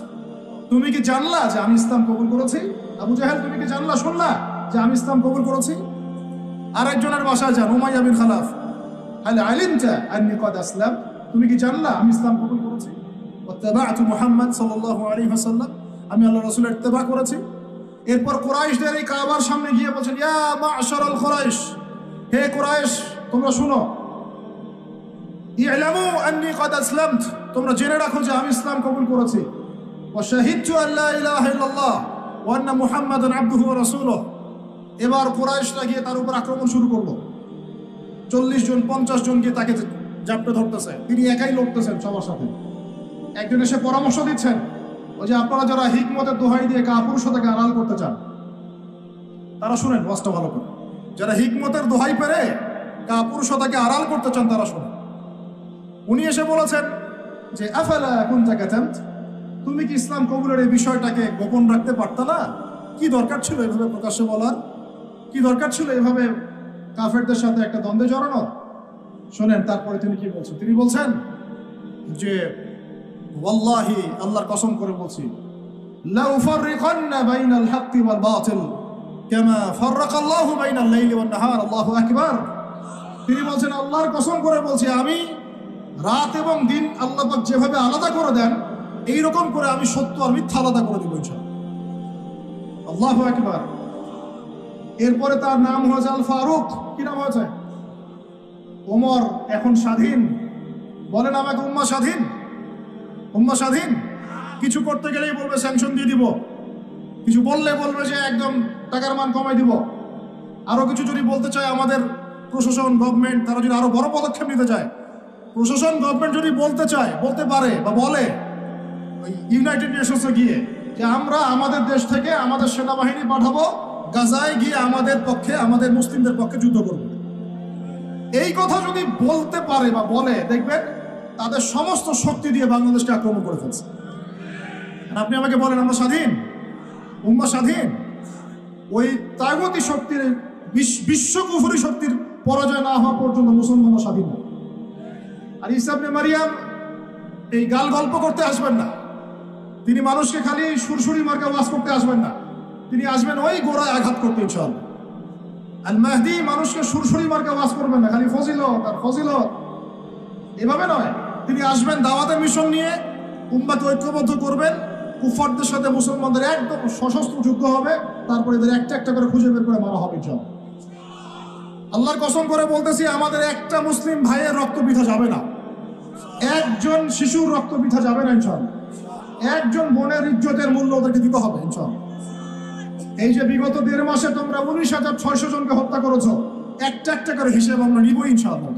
তুমি কি জানলা যে আমি ইসলাম কবুল করেছি? আবু জাহেল, তুমি কি জানলা, শুনলা যে আমি ইসলাম কবুল করেছি? আরেকজনের বাসায় যান, উমাইয়া বিন খালাফ, হাল আলিমতা আন্নী কদ আসলাম, তুমি কি জানলা আমি ইসলাম কবুল করেছি? ওয়াত্তাবা'তু মুহাম্মদ সাল্লাল্লাহু আলাইহি ওয়াসাল্লাম, আমি আল্লাহর রাসূলের ইত্তেবা করেছি। এরপর কুরাইশদের এই কাবার সামনে গিয়ে বলছেন ইয়া মা'শারাল কুরাইশ, হে কুরাইশ তোমরা শুনো, ই'লামু আন্নী কদ আসলামত, তোমরা জেনে রাখো যে আমি ইসলাম কবুল করেছি। ওয়া শাহিদতু আল্লা ইলাহা ইল্লাল্লাহ ওয়া আন্না মুহাম্মাদান আবদুহু ওয়া রাসূলুহু। এবার কুরাইশরা গিয়ে তার উপর আক্রমণ শুরু করলো। 40 জন 50 জন গিয়ে তাকে জাপটে ধরতেছে। তিনি একাই লড়তেছেন সবার সাথে। একজন এসে পরামর্শ দিচ্ছেন, ওই যে আপনারা যারা হিকমতের দোহাই দিয়ে কাপুরুষতাকে আড়াল করতে চান তারা শুনেন ওয়াজটা ভালো করে। যারা হিকমতের দোহাই পেরে কাপুরুষতাকে আড়াল করতে চান তারা শুনেন। উনি এসে বলেছেন যে আফালা কুনতা কাতামত, তুমি কি ইসলাম কবুলের এই বিষয়টাকে গোপন রাখতে পারতা না? কি দরকার ছিল এভাবে প্রকাশ্যে বলার? কি দরকার ছিল এভাবে কাফেরদের সাথে একটা দ্বন্দ্বে জড়ানো? শোনেন তারপরে তিনি কি বলছেন। তিনি বলছেন যে ওয়াল্লাহি, আল্লাহর কসম করে বলছি, লা উফাররিকান্না বাইনাল হাক্কি ওয়াল বাতিল কামা ফাররাকাল্লাহু বাইনাল লাইলি ওয়ান নাহার, আল্লাহু আকবার। তিনি বলছেন আল্লাহর কসম করে বলছি, আমি রাত এবং দিন আল্লাহ পাক যেভাবে আলাদা করে দেন এই রকম করে আমি সত্য আর মিথ্যা আলাদা করে দিব ইনশাআল্লাহ। আল্লাহু আকবার। এরপরে তার নাম হয়েছে আল ফারুক। কি নাম হয়েছে? ওমর এখন স্বাধীন। বলেন আমাকে, উম্মাহ স্বাধীন? উম্মাহ স্বাধীন? কিছু করতে গেলেই বলবে স্যাংশন দিয়ে দিব, কিছু বললে বলবে যে একদম টাকার মান কমাই দিব। আরো কিছু যদি বলতে চায় আমাদের প্রশাসন, গভর্নমেন্ট, তারা যদি আরো বড় পদক্ষেপ নিতে চায়, প্রশাসন গভর্নমেন্ট যদি বলতে চায়, বলতে পারে বা বলে ইউনাইটেড নেশনসে গিয়ে যে আমরা আমাদের দেশ থেকে আমাদের সেনাবাহিনী পাঠাবো গাজায় গিয়ে আমাদের পক্ষে, আমাদের মুসলিমদের পক্ষে যুদ্ধ করব, এই কথা যদি বলতে পারে বা বলে, দেখবেন তাদের সমস্ত শক্তি দিয়ে বাংলাদেশকে আক্রমণ করে ফেলছে। আর আপনি আমাকে বলেন আমরা স্বাধীন? উম্মাহ স্বাধীন? ওই তাগুতি শক্তির, বিশ্ব কুফরি শক্তির পরাজয় না হওয়া পর্যন্ত মুসলমানরা স্বাধীন না। আর ঈসা ইবনে মারিয়াম এই গাল গল্প করতে আসবেন না। তিনি মানুষকে খালি সুরসুরি মার্কা ওয়াজ করতে আসবেন না। তিনি আসবেন ওই গোড়ায় আঘাত করতে ইনশাআল্লাহ। আল মাহদি মানুষকে সুরসুরি মার্কা ওয়াজ করবেন না, খালি ফজিলত আর ফজিলত, এভাবে নয়। তিনি আসবেন দাওয়াতের মিশন নিয়ে, উম্মাহকে ঐক্যবদ্ধ করবেন, কুফারদের সাথে মুসলমানদের একদম সশস্ত্র যুদ্ধ হবে, তারপরে এদের একটা একটা করে খুঁজে বের করে মারা হবে ইনশাআল্লাহ। আল্লাহর কসম করে বলতেছি, আমাদের একটা মুসলিম ভাইয়ের রক্ত বৃথা যাবে না, একজন শিশুর রক্ত বৃথা যাবে না ইনশাআল্লাহ। একজন বোনের ইজ্জতের মূল্য ওদেরকে দিতে হবে ইনশাআল্লাহ। এই যে বিগত 1.5 মাসে তোমরা 19,600 জনকে হত্যা করেছো, একটা একটা করে হিসেব আমরা নিব ইনশাআল্লাহ।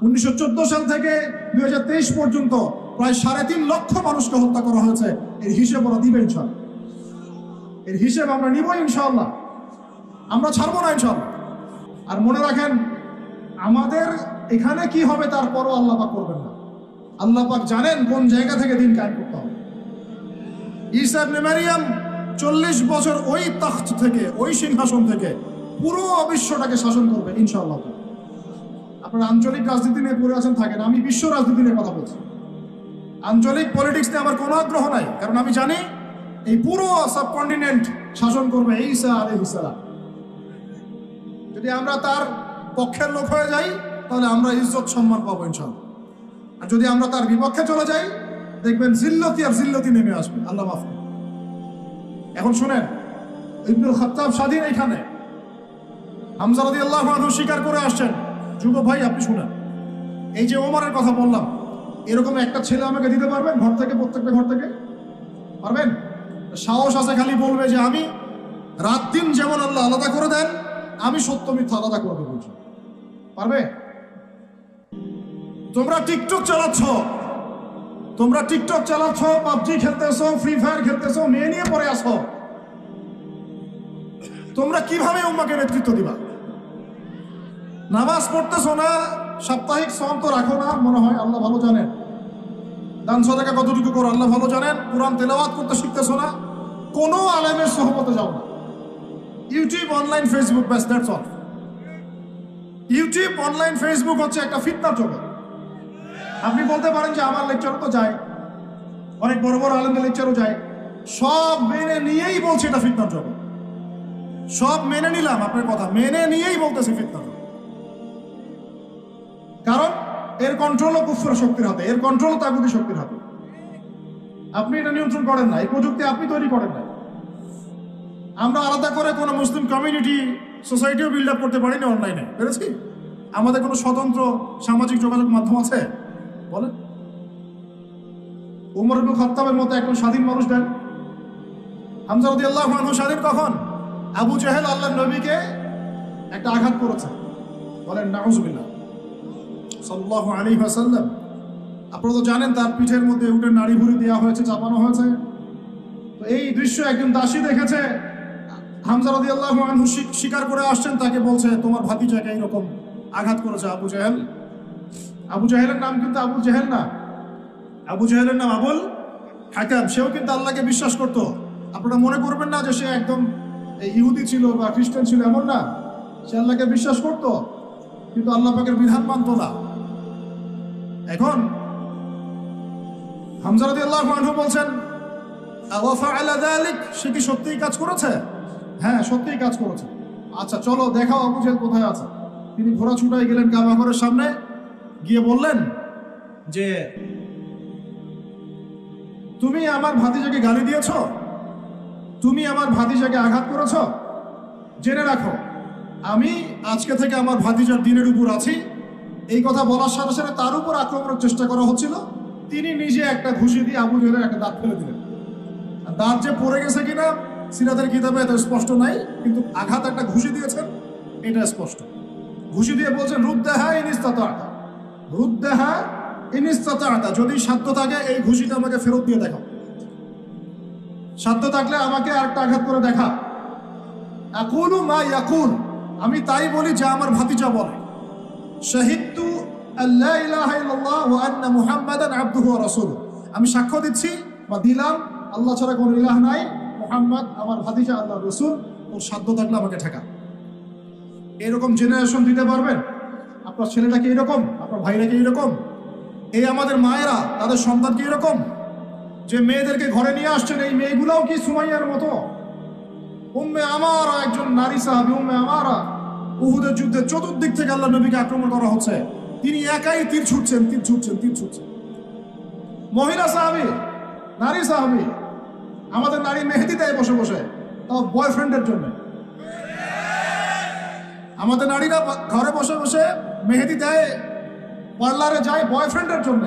1914 সাল থেকে 2023 পর্যন্ত প্রায় 3.5 লক্ষ মানুষকে হত্যা করা হয়েছে। এর হিসেব ওরা দিবে ইনশাআল্লাহ। এর হিসেব আমরা নিব ইনশাআল্লাহ। আমরা ছাড়বো না ইনশাআল্লাহ। আর মনে রাখেন, আমাদের এখানে কি হবে তারপরও আল্লাহ পাক করবেন না। আল্লাহ পাক জানেন কোন জায়গা থেকে দিন কায়েম করতে হবে। ঈসা ইবনে মারইয়াম 40 বছর ওই তখ্ত থেকে, ওই সিংহাসন থেকে পুরো বিশ্বটাকে শাসন করবে ইনশাআল্লাহ। আপনারা আঞ্চলিক রাজনীতি নিয়ে পড়ে আছেন থাকেন, আমি বিশ্ব রাজনীতি নিয়ে কথা বলছি। আঞ্চলিক পলিটিক্স নিয়ে আমার কোনো আগ্রহ নাই, কারণ আমি জানি এই পুরো সাবকন্টিনেন্ট শাসন করবে ঈসা আলাইহিস সালাম। যদি আমরা তার পক্ষের লোক হয়ে যাই তাহলে আমরা ইজ্জত সম্মান পাবো ইনশাআল্লাহ। আর যদি আমরা তার বিপক্ষে চলে যাই, দেখবেন জিল্লতি আর জিল্লতি নেমে আসবে। আল্লাহ মাফ করুন। এখন শুনেন, ইবনুল খাত্তাব স্বাধীন এখানে, হামজা রাদিয়াল্লাহু আনহু স্বীকার করে আসছেন। যুব ভাই আপনি শুনেন, এই যে ওমরের কথা বললাম, এরকম একটা ছেলে আমাকে দিতে পারবেন ঘর থেকে, প্রত্যেকটা ঘর থেকে পারবেন? সাহস আছে খালি বলবে যে আমি রাত দিন যেমন আল্লাহ আলাদা করে দেন, আমি সত্য মিথ্যা আলাদা করবো বলছি। পারবে? তোমরা টিকটক চালাচ্ছ, পাবজি খেলতেছো, ফ্রি ফায়ার খেলতেছো, মেয়ে নিয়ে পড়ে আসো। তোমরা কিভাবে উম্মাকে নেতৃত্ব দিবা? নামাজ পড়তেছো না, সাপ্তাহিক সওম তো রাখো না মনে হয়, আল্লাহ ভালো জানেন। দান সাদাকা কতটুকু করো আল্লাহ ভালো জানেন। কোরআন তেলাওয়াত করতে শিখতেছো না, কোনো আলেমের সোহবতে যাও না। ইউটিউব, অনলাইন, ফেসবুক, ব্যাস, that's all. YouTube, online, Facebook হচ্ছে একটা ফিতনার জগৎ। আপনি বলতে পারেন যে আমার লেকচারও তো যায়, অনেক বড় বড় আলেমের লেকচারও যায়, সব মেনে নিয়েই বলছে এটা ফিতনার জগৎ। সব মেনে নিলাম, আপনার কথা মেনে নিয়েই বলতেছে ফিতনার জগৎ। কারণ এর কন্ট্রোলও কুফর শক্তির হাতে, এর কন্ট্রোলও তাগুতি শক্তির হাতে। আপনি এটা নিয়ন্ত্রণ করেন না, এই প্রযুক্তি আপনি তৈরি করেন না। আমরা আলাদা করে কোনো মুসলিম কমিউনিটি, সোসাইটিও বিল্ড আপ করতে পারি না অনলাইনে, পেরেছি? আমাদের কোনো স্বতন্ত্র সামাজিক যোগাযোগ মাধ্যম আছে? বলেন। উমর ইবনে খাত্তাবের মতো একজন স্বাধীন মানুষ দেন। হামজা রাদিয়াল্লাহু আনহু স্বাধীন কখন? আবু জাহেল আল্লাহর নবীকে একটা আঘাত করেছে, বলেন নাউজুবিল্লাহ, সাল্লাল্লাহু আলাইহি ওয়াসাল্লাম। আপনারা তো জানেন তার পিঠের মধ্যে উঠে নাড়ি ভুড়ি দেওয়া হয়েছে, চাপানো হয়েছে। তো এই দৃশ্য একজন দাসী দেখেছে। হামজা রাদিয়াল্লাহু আনহু স্বীকার করে আসছেন, তাকে বলছে তোমার ভাতিজাকে এইরকম আঘাত করেছে আবু জাহেল। আবু জাহেলের নাম কিন্তু আবু জাহেল না, আবু জাহেলের নাম আবুল হাকাম। সেও কিন্তু আল্লাহকে বিশ্বাস করত। আপনারা মনে করবেন না যে সে একদম ইহুদি ছিল বা খ্রিস্টান ছিল, এমন না। সে আল্লাহকে বিশ্বাস করত, কিন্তু আল্লাহ পাকের বিধান মানত না। এখন হামজা রাদিয়াল্লাহু আনহু বলছেন, আওয়া ফাআলা যালিক, সে কি সত্যিই কাজ করেছে? হ্যাঁ, সত্যিই কাজ করেছে। আচ্ছা চলো দেখাও আবু জাহেল কোথায় আছে। তিনি ঘোড়া ছুটাই গেলেন কাবা ঘরের সামনে, গিয়ে বললেন যে তুমি আমার ভাতিজাকে গালি দিয়েছ, তুমি আমার ভাতিজাকে আঘাত করেছ, জেনে রাখো আমি আজকে থেকে আমার ভাতিজার দিনের উপর আছি। এই কথা বলার সাথে সাথে তার উপর আক্রমণের চেষ্টা করা হচ্ছিল। তিনি নিজে একটা ঘুষি দিয়ে আবু জাহেলের একটা দাঁত ফেলে দিলেন। দাঁত যে পড়ে গেছে কিনা সিরাতের কিতাবে এত স্পষ্ট নাই, কিন্তু আঘাত একটা ঘুষি দিয়েছেন এটা স্পষ্ট। ঘুষি দিয়ে বলছেন রুদ্দাহা ইন ইসতাতা'তা, রুদ্দাহা ইন ইসতাতা'তা, যদি সাধ্য থাকে এই ঘুষিটা আমাকে ফেরত দিয়ে দেখাও, সাধ্য থাকলে আমাকে আরেকটা আঘাত করে দেখা। আকুলু মা ইয়াকুল, আমি তাই বলি যা আমার ভাতিজা বলে। শাহিদতু আল্লা ইলাহা ইল্লাল্লাহ ওয়া আন্না মুহাম্মাদান আবদুহু ওয়া রাসূলুহু, আমি সাক্ষ্য দিচ্ছি বা দিলাম আল্লাহ ছাড়া কোনো ইলাহ নাই, মুহাম্মদ আমার ভাতিজা আল্লাহর রাসূল। ওর সাধ্য থাকলে আমাকে ঠেকা। এরকম জেনারেশন দিতে পারবেন? আপনার ছেলেটাকে এরকম, আপনার ভাইরাকে এরকম, এই আমাদের মায়েরা তাদের সন্তানকে এরকম, যে মেয়েদেরকে ঘরে নিয়ে আসছেন, এই মেয়েগুলাও কি সুমাইয়ার মতো? উম্মে আমারা একজন নারী সাহাবী, উম্মে আমারা, উহুদের যুদ্ধে চতুর্দিক থেকে আল্লাহ নবীকে আক্রমণ করা হচ্ছে, তিনি একাই তীর ছুটছেন। মহিলা সাহাবী, নারী সাহাবী, আমাদের নারী মেহেদি দেয় বসে বসে, তাও বয়ফ্রেন্ডের জন্য। আমাদের নারীরা ঘরে বসে বসে মেহেদি দেয়, পার্লারে যায় বয়ফ্রেন্ডের জন্য।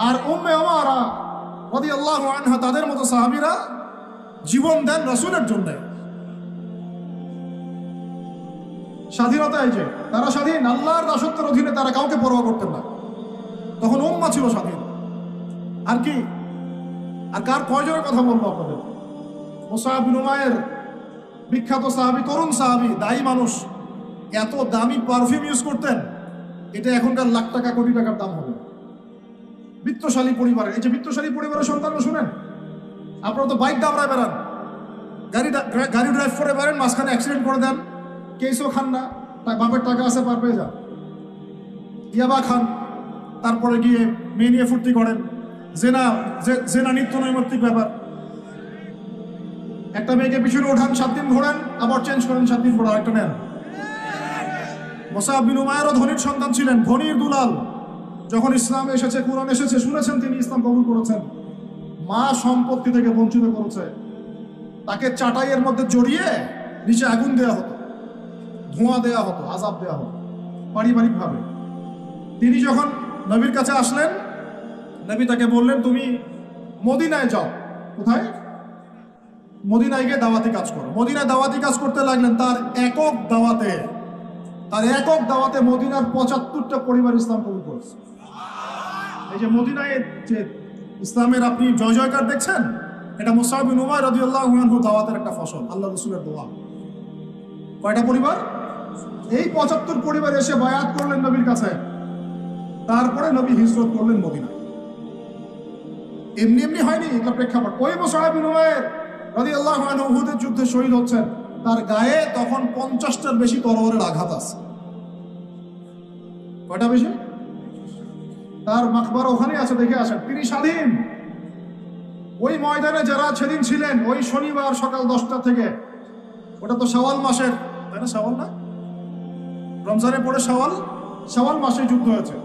আর উম্মে আমারা রাদিয়াল্লাহু আনহা, তাদের মতো সাহাবীরা জীবন দেন রাসূলের জন্য। স্বাধীনতা এই যে তারা স্বাধীন, আল্লাহর দাসত্বের অধীনে তারা কাউকে পরোয়া করতেন না। তখন উম্মাহ ছিল স্বাধীন। আর কি, আর কার কয়জনের কথা বলবো আপনাদের? মুসআব বিন উমাইর, বিখ্যাত সাহাবী, তরুণ সাহাবী, দায়ী মানুষ, এত দামি পারফিউম ইউজ করতেন, এটা এখনকার লাখ টাকা কোটি টাকার দাম হবে। বিত্তশালী পরিবারের, এই যে বিত্তশালী পরিবারের সন্তানরা শুনেন, আপনারা তো বাইক দাবড়ায় বেড়ান, গাড়ি ড্রাইভ করে বেড়ান, মাঝখানে অ্যাক্সিডেন্ট করে দেন, কেসও খান না, তার বাপের টাকা আছে পার পেয়ে যান, ইয়াবা খান, তারপরে গিয়ে মেয়ে নিয়ে ফুর্তি করেন, জেনা নিত্য নৈমিত্তিক ব্যাপার। একটা মেয়েকে পিছনে ওঠান, 7 দিন ঘোরান, আবার চেঞ্জ করেন, 7 দিন পর আরেকটা নেন। মুসআব বিন উমাইরও ধনীর সন্তান ছিলেন, ধনীর দুলাল। যখন ইসলাম এসেছে, কুরআন এসেছে, শুনেছেন তিনি ইসলাম কবুল করেছেন। মা সম্পত্তি থেকে বঞ্চিত করেছে, তাকে চাটাইয়ের মধ্যে জড়িয়ে নিচে আগুন দেওয়া হতো, ধোঁয়া দেওয়া হতো, আযাব দেওয়া হতো পারিবারিকভাবে। তিনি যখন নবীর কাছে আসলেন, নবী তাকে বললেন, তুমি মদিনায় যাও। কোথায়? মদিনায় গিয়ে দাওয়াতি কাজ করো। মদিনায় দাওয়াতি কাজ করতে লাগলেন। তার একক দাওয়াতে মদিনার 75টা পরিবার ইসলাম কবুল করেছে। এই যে মদিনায় যে ইসলামের আপনি জয় জয়কার দেখছেন, এটা মুসআব বিন উমাইর রাদিয়াল্লাহু আনহু দাওয়াতের একটা ফসল, আল্লাহ রাসূলের দোয়া। কয়টা পরিবার? এই 75 পরিবার এসে বায়াত করলেন নবীর কাছে। তারপরে নবী হিজরত করলেন মদিনায়। এমনি এমনি হয়নি, এটা প্রেক্ষাপট। ওই মুসআব বিন উমাইর রাদিয়াল্লাহু আনহু উহুদের যুদ্ধে শহীদ হচ্ছেন, তার গায়ে তখন 50টার বেশি তরবারের আঘাত আছে। কয়টা বেশি? তার মাকবারা ওখানে আছে, দেখে আসেন। তিনি স্বাধীন। ওই ময়দানে যারা সেদিন ছিলেন, ওই শনিবার সকাল 10টা থেকে, ওটা তো শাওয়াল মাসের, তাই না? শাওয়াল না, রমজানের পরে শাওয়াল মাসে যুদ্ধ হয়েছে।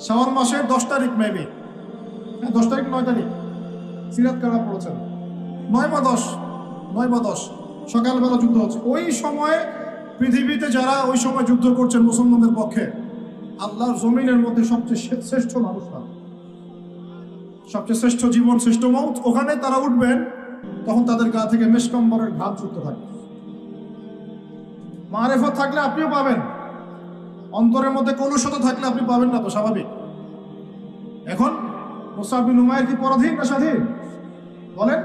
শাওয়াল মাসের 10 তারিখ, মেবি 10 তারিখ, 9 তারিখ, সিরাত কারা পড়েছেন, 9 বা 10 সকালবেলা যুদ্ধ হচ্ছে। ওই সময় পৃথিবীতে যারা ওই সময় যুদ্ধ করছেন মুসলমানদের পক্ষে, আল্লাহর জমিনের মধ্যে সবচেয়ে শ্রেষ্ঠ মানুষরা, সবচেয়ে শ্রেষ্ঠ জীবন, শ্রেষ্ঠ মৌত, ওখানে তারা উঠবেন, তখন তাদের গা থেকে মেশকম্বরের ঘাম ছুটতে থাকবে। মারেফত থাকলে আপনিও পাবেন, অন্তরের মধ্যে কলুষতা থাকলে আপনি পাবেন না, তো স্বাভাবিক। এখন মুসআব বিন উমাইর কি পরাধীন না স্বাধীন? বলেন,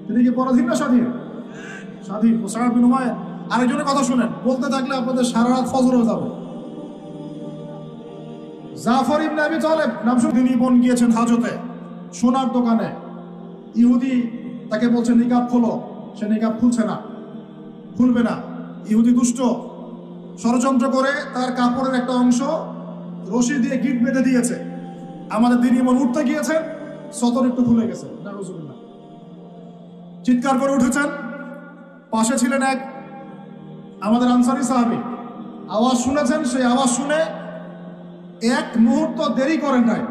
তিনি কি পরাধীন না স্বাধীন? স্বাধীন মুসআব বিন উমাইর। আরেকজনের কথা শুনেন, বলতে থাকলে আপনাদের সারা রাত ফজর হয়ে যাবে। জাফর ইবনে আবি তালেব নাম শুনে, তিনি বোন গিয়েছেন হাজতে, সোনার দোকানে। ইহুদি তাকে বলছে নিকাব খোলো, সে নিকাব খুলবে না। ইহুদি দুষ্ট, ষড়যন্ত্র করে তার কাপড়ের একটা অংশ রশি দিয়ে গিট বেঁধে দিয়েছে। আমাদের দিন ইমন উঠতে গিয়েছেন, সতর একটু খুলে গেছে, নাউজুবিল্লাহ। চিৎকার করে উঠেছেন। পাশে ছিলেন এক আমাদের আনসারী সাহাবী, আওয়াজ শুনেছেন। সেই আওয়াজ শুনে এক মুহূর্ত দেরি করেন নাই,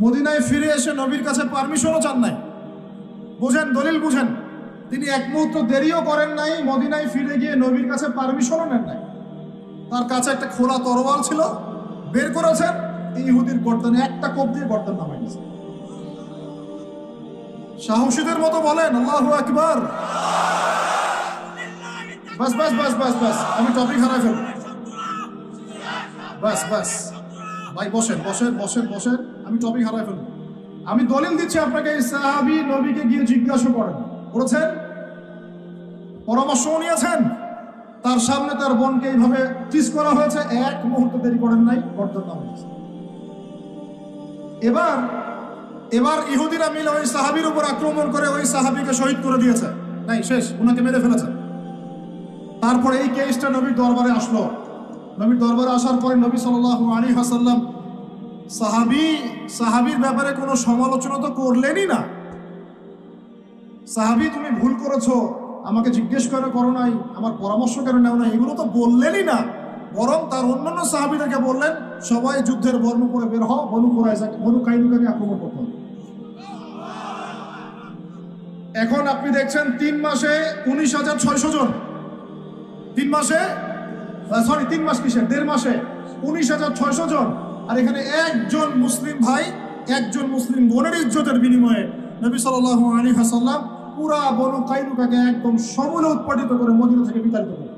মদিনায় ফিরে এসে নবীর কাছে পারমিশনও চান নাই। বুঝেন, দলিল বুঝেন। তিনি এক মুহূর্ত দেরিও করেন নাই, মদিনায় ফিরে গিয়ে নবীর কাছে পারমিশনও নেন নাই। তার কাছে একটা খোলা তরোয়াল ছিল, বের করেছেন, ইহুদির গর্দানে একটা কোপ দিয়ে গর্দান নামাই দিয়েছে। সাহসীদের মতো বলেন আল্লাহু আকবার। বাস বাস বাস বাস বাস, আমি টপিক হারাই ফেলব। বাস বাস ভাই, বসেন বসেন বসেন বসেন, আমি টপিক হারাই ফেলব। আমি দলিল দিচ্ছি আপনাকে। এই সাহাবী নবীকে গিয়ে জিজ্ঞাসা করেছেন, পরামর্শ নিয়েছেন, তার সামনে তার বোনকে এইভাবে চিজ করা হয়েছে, এক মুহূর্ত দেরি করেন নাই, গর্দান নামাই দিয়েছে। এবার ইহুদিরা মিলে ওই সাহাবীর উপর আক্রমণ করে ওই সাহাবীকে শহীদ করে দিয়েছে। নাই, শেষ, ওনাকে মেরে ফেলেছে। তারপরে এই কেসটা নবীর দরবারে আসলো। নবীর দরবারে আসার পরে নবী সাল্লাল্লাহু আলাইহি ওয়াসাল্লাম সাহাবীর ব্যাপারে কোনো সমালোচনা তো করলেনই না। সাহাবী, তুমি ভুল করেছো, আমাকে জিজ্ঞেস করো নাই, আমার পরামর্শ কেন নেও না, এগুলো তো বললেনই না। বরং তার অন্যান্য সাহাবীদেরকে বললেন, সবাই যুদ্ধের বর্ম করে বের হও, বনু কাইনুকাকে আক্রমণ করতে হবে। এখন আপনি দেখছেন 3 মাসে 19,600 জন, 3 মাসে, সরি 3 মাস কিসের, 1.5 মাসে 19,600 জন। আর এখানে একজন মুসলিম ভাই, একজন মুসলিম বোনের ইজ্জতের বিনিময়ে নবী সাল্লাল্লাহু আলাইহি ওয়াসাল্লাম পুরা বনু কাইনুকাকে একদম সমূলে উৎপাদিত করে মদিনা থেকে বিতাড়িত করে।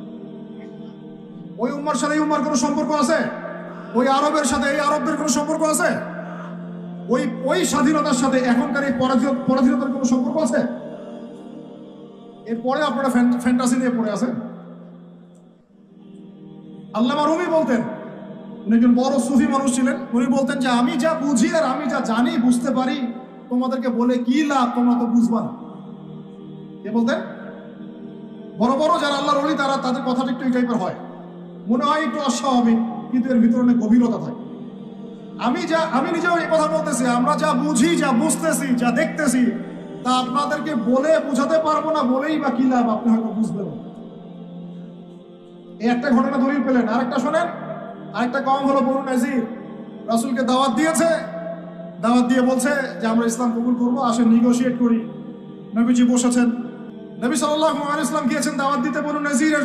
ওই উম্মার সাথে এই উম্মার কোনো সম্পর্ক আছে? ওই আরবের সাথে এই আরবদের কোনো সম্পর্ক আছে? ওই স্বাধীনতার সাথে এখনকার এই পরাধীনতার কোনো সম্পর্ক আছে? এরপরে আপনারা ফ্যান্টাসি নিয়ে পড়ে আছেন। আল্লামা রুমি বলতেন, উনি একজন বড় সুফি মানুষ ছিলেন, উনি বলতেন যে আমি যা বুঝি আর আমি যা জানি বুঝতে পারি, তোমাদেরকে বলে কি লাভ, তোমরা তো বুঝবা না। কে বলতেন? বড় বড় যারা আল্লাহর ওলি তারা, তাদের কথাটা একটু এই টাইপের হয়, মনে হয় একটু অস্বাভাবিক, কিন্তু এর ভিতরে অনেক গভীরতা থাকে। আমি নিজেও এই কথা বলতেছি, আমরা যা বুঝি, যা বুঝতেছি, যা দেখতেছি, তা আপনাদেরকে বলে বোঝাতে পারবো না, বলেই বা কি লাভ, আপনি হয়তো বুঝবেন না। এই একটা ঘটনা দলিল পেলেন। আরেকটা শোনেন, আরেকটা কম হলো বনু নাজির রাসূলকে দাওয়াত দিয়েছে, দাওয়াত দিয়ে বলছে যে আমরা ইসলাম কবুল করবো, আসেন নেগোশিয়েট করি। নবীজি বসেছেন, নবী সাল্লাল্লাহু আলাইহি ওয়াসাল্লাম গিয়েছেন দাওয়াত দিতে বনু নাজিরের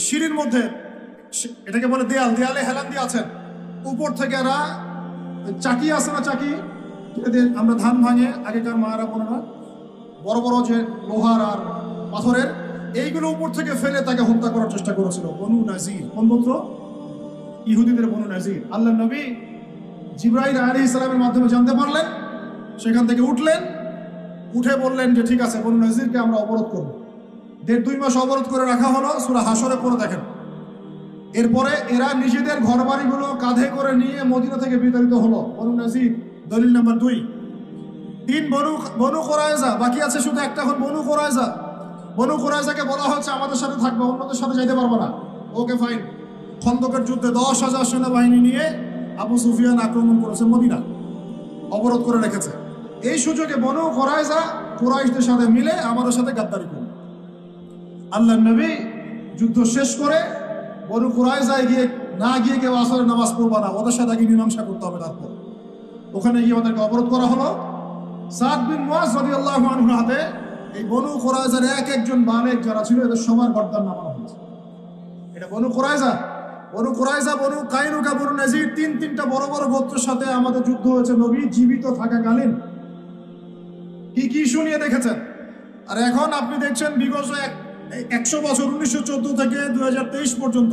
সিঁড়ির মধ্যে, এটাকে বলে দেয়াল, দেয়ালে হেলান দিয়ে আছেন। উপর থেকে এরা চাকি আছে না, চাকি আমরা ধান ভাঙে আগেকার মায়েরা বোনেরা, বড় বড় যে লোহার আর পাথরের, এইগুলো উপর থেকে ফেলে তাকে হত্যা করার চেষ্টা করেছিল বনু নাজির। কোন গোত্র? ইহুদিদের বনু নাজির। আল্লাহ নবী জিবরাইল আলাইহিস সালামের মাধ্যমে জানতে পারলেন, সেখান থেকে উঠলেন, উঠে বললেন যে ঠিক আছে, বনু নাজিরকে আমরা অবরোধ করব। 1.5-2 মাস অবরোধ করে রাখা হলো, সূরা হাসরে পড়ে দেখেন। এরপরে এরা নিজেদের ঘরবাড়িগুলো কাঁধে করে নিয়ে মদিনা থেকে বিতাড়িত হলো। বনু নাজির দলিল নাম্বার 2। 3 বনু কুরাইজা, বাকি আছে শুধু একটা, এখন বনু কুরাইজা। বনু কুরাইজাকে বলা হচ্ছে আমাদের সাথে থাকবে, অন্যদের সাথে যাইতে পারবে না। Okay fine. খন্দকের যুদ্ধে 10,000 সেনাবাহিনী নিয়ে আবু সুফিয়ান আক্রমণ করেছে মদিনা, অবরোধ করে রেখেছে। এই সুযোগে বনু কুরাইজা কুরাইশদের সাথে মিলে আমাদের সাথে গাদ্দারি করল। আল্লাহ নবী যুদ্ধ শেষ করে বনু কুরাইজায় গিয়ে না গিয়ে কেউ আসরের নামাজ পড়বা না, ওদের সাথে গিয়ে মীমাংসা করতে হবে। তারপর ওখানে গিয়ে ওদেরকে অবরোধ করা হলো। সাদ বিন মুআজ রাদিয়াল্লাহু আনহুর হাতে এই বনু কুরাইজার একজন বালেক যারা ছিল, এদের সবার গর্দান নামানো হয়েছে। এটা বনু কুরাইজা, বনু কুরাইজা, বনু কাইনুকা, বনু নাজির, তিনটা বড় বড় গোত্রের সাথে আমাদের যুদ্ধ হয়েছে নবী জীবিত থাকাকালীন। কি কি শুনিয়ে দেখেছেন। আর এখন আপনি দেখছেন বিগত 100 বছর, 1914 থেকে 2023 পর্যন্ত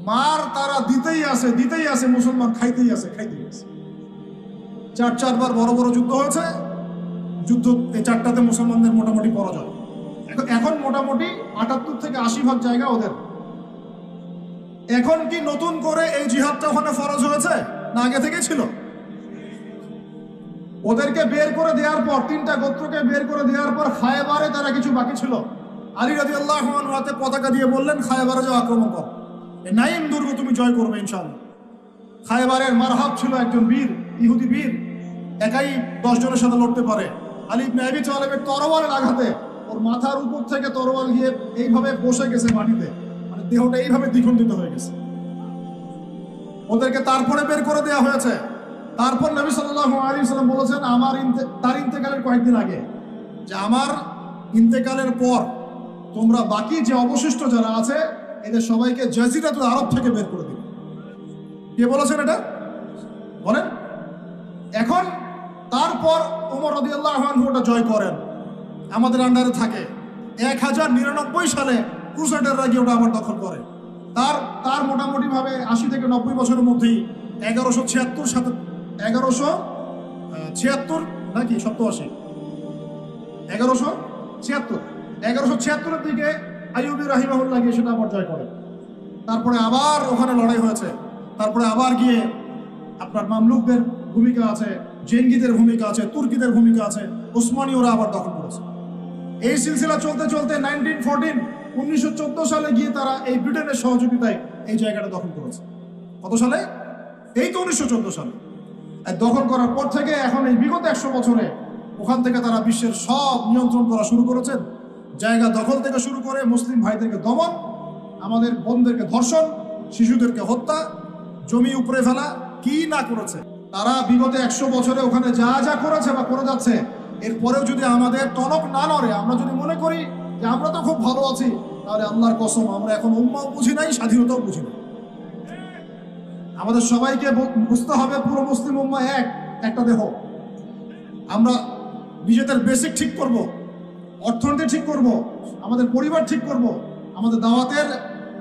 মার তারা দিতেই আছে, মুসলমান খাইতেই আছে। 4বার বড় বড় যুদ্ধ হয়েছে। যুদ্ধ এই 4টাতে মুসলমানদের মোটামুটি পরাজয়। এখন মোটামুটি 78 থেকে 80% জায়গা ওদের। এখন কি নতুন করে এই জিহাদটা ওখানে ফরজ হয়েছে, না আগে থেকে ছিল? ওদেরকে বের করে দেওয়ার পর, 3টা গোত্রকে বের করে দেওয়ার পর খায়বারে তারা কিছু বাকি ছিল। আলী রাদিয়াল্লাহু আনহু হাতে পতাকা দিয়ে বললেন খায়বারে যাও, আক্রমণ কর, এই নাইম দুর্গ তুমি জয় করবে ইনশাআল্লাহ। খায়বারের মারহাব ছিল একজন বীর, ইহুদি বীর, একাই 10 জনের সাথে লড়তে পারে। আলী ইবনে আবি তালেবের তরবারের আঘাতে ওর মাথার উপর থেকে তরবাল গিয়ে এইভাবে বসে গেছে মাটিতে, মানে দেহটা এইভাবে দ্বিখণ্ডিত হয়ে গেছে। ওদেরকে তারপরে বের করে দেওয়া হয়েছে। তারপর নবী সাল্লাল্লাহু আলাইহি ওয়াসাল্লাম বলেছেন তার ইন্তেকালের কয়েকদিন আগে, যে আমার ইন্তেকালের পর তোমরা বাকি যে অবশিষ্ট যারা আছে এদের সবাইকে জাজিরাতুল আরব থেকে বের করে দিবে। কে বলেছেন এটা বলেন? এখন তারপর ওমর রাদিয়াল্লাহু আনহু ওটা জয় করেন, আমাদের আন্ডারে থাকে। 1099 সালে ক্রুসেডাররা গিয়ে ওটা আবার দখল করে। তার মোটামুটি ভাবে 80 থেকে 90 বছরের মধ্যেই 1176 নাকি 87, 1176 দিকে আইয়ুবী রাহিমাহুল্লাহ গিয়ে সেটা আবার জয় করে। তারপরে আবার ওখানে লড়াই হয়েছে। তারপরে আবার গিয়ে আপনার মামলুকদের ভূমিকা আছে, জেঙ্গিদের ভূমিকা আছে, তুর্কিদের ভূমিকা আছে, ওসমানীয়রা আবার দখল করেছে। এই সিলসিলা চলতে চলতে 1914 সালে গিয়ে তারা এই ব্রিটেনের সহযোগিতায় এই জায়গাটা দখল করেছে। কত সালে? এই তো 1914 সালে। দখল করার পর থেকে এখন এই বিগত 100 বছরে ওখান থেকে তারা বিশ্বের সব নিয়ন্ত্রণ করা শুরু করেছেন। জায়গা দখল থেকে শুরু করে মুসলিম ভাইদেরকে দমন, আমাদের বোনদেরকে ধর্ষণ, শিশুদেরকে হত্যা, জমি উপরে ফেলা, কি না করেছে তারা বিগত 100 বছরে ওখানে যা করেছে বা করে যাচ্ছে। এরপরেও যদি আমাদের টনক না নড়ে, আমরা যদি মনে করি যে আমরা তো খুব ভালো আছি, তাহলে আল্লাহর কসম আমরা এখন উম্মাও বুঝি নাই, স্বাধীনতাও বুঝি না। আমাদের সবাইকে বুঝতে হবে পুরো মুসলিম উম্মা একটা দেহ। আমরা নিজেদের বেসিক ঠিক করব, অর্থনীতি ঠিক করব, আমাদের পরিবার ঠিক করব, আমাদের দাওয়াতের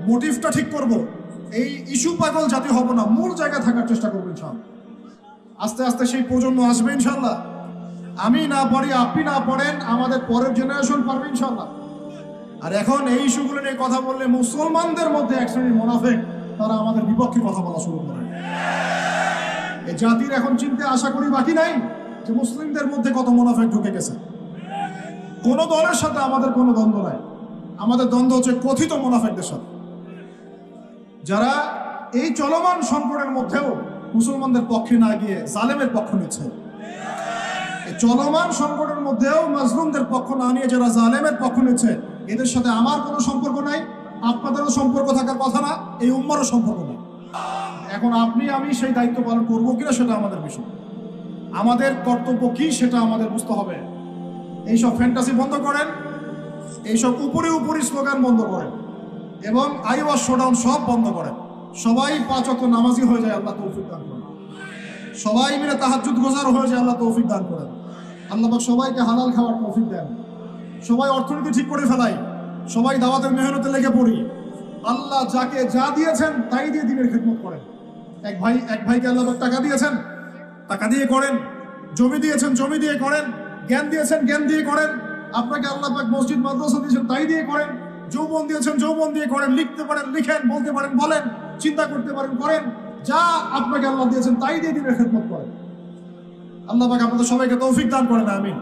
মোটিভটা ঠিক করব। এই ইস্যু পাগল জাতি হব না, মূল জায়গায় থাকার চেষ্টা করবো ইনশাআল্লাহ। আস্তে আস্তে সেই প্রজন্ম আসবে ইনশাআল্লাহ। আমি না পারি, আপনি না পারেন, আমাদের পরের জেনারেশন পারবে ইনশাআল্লাহ। আর এখন এই ইস্যুগুলো নিয়ে কথা বললে মুসলমানদের মধ্যে এক শ্রেণীর মুনাফিক তারা আমাদের বিপক্ষে কথা বলা শুরু করে। এই জাতির এখন চিনতে আশা করি বাকি নাই যে মুসলিমদের মধ্যে কত মুনাফিক ঢুকে গেছে। কোন দলের সাথে আমাদের কোনো দ্বন্দ্ব নাই, আমাদের দ্বন্দ্ব হচ্ছে কথিত মুনাফিকদের সাথে, যারা এই চলমান সংকটের মধ্যেও মুসলমানদের পক্ষে না গিয়ে জালেমের পক্ষ নিচ্ছে। এই চলমান সংকটের মধ্যেও মাজলুমদের পক্ষ না নিয়ে যারা জালেমের পক্ষ নিচ্ছে, এদের সাথে আমার কোনো সম্পর্ক নাই, আপনাদেরও সম্পর্ক থাকার কথা না, এই উম্মারও সম্পর্ক নেই। এখন আপনি আমি সেই দায়িত্ব পালন করবো কিনা সেটা আমাদের বিষয়, আমাদের কর্তব্য কি সেটা আমাদের বুঝতে হবে। এইসব ফ্যান্টাসি বন্ধ করেন, এইসব উপরে উপরি স্লোগান বন্ধ করেন, এবং আইওয়াস শোডাউন সব বন্ধ করেন। সবাই 5 ওয়াক্ত নামাজি হয়ে যায়, আল্লাহ তৌফিক দান করেন। সবাই মিলে তাহাজ্জুদ গোজার হয়ে যায়, আল্লাহ তৌফিক দান করেন। আল্লাহ পাক সবাইকে হালাল খাওয়ার তৌফিক দেন। সবাই অর্থনীতি ঠিক করে ফেলাই, সবাই দাওয়াতের মেহনতে লেগে পড়ি। আল্লাহ যাকে যা দিয়েছেন তাই দিয়ে দিনের খেদমত করেন। এক ভাইকে আল্লাহ পাক টাকা দিয়েছেন, টাকা দিয়ে করেন। জমি দিয়েছেন, জমি দিয়ে করেন। জ্ঞান দিয়েছেন, জ্ঞান দিয়ে করেন। আপনাকে আল্লাহ পাক মসজিদ মাদ্রাসা দিয়েছেন, তাই দিয়ে করেন। যৌবন দিয়েছেন, যৌবন দিয়ে করেন। লিখতে পারেন লিখেন, বলতে পারেন বলেন, চিন্তা করতে পারেন করেন। যা আপনাকে আল্লাহ দিয়েছেন তাই দিয়ে দিনের খেদমত করেন। আল্লাহ পাক আপনাদের সবাইকে তৌফিক দান করেন, আমিন।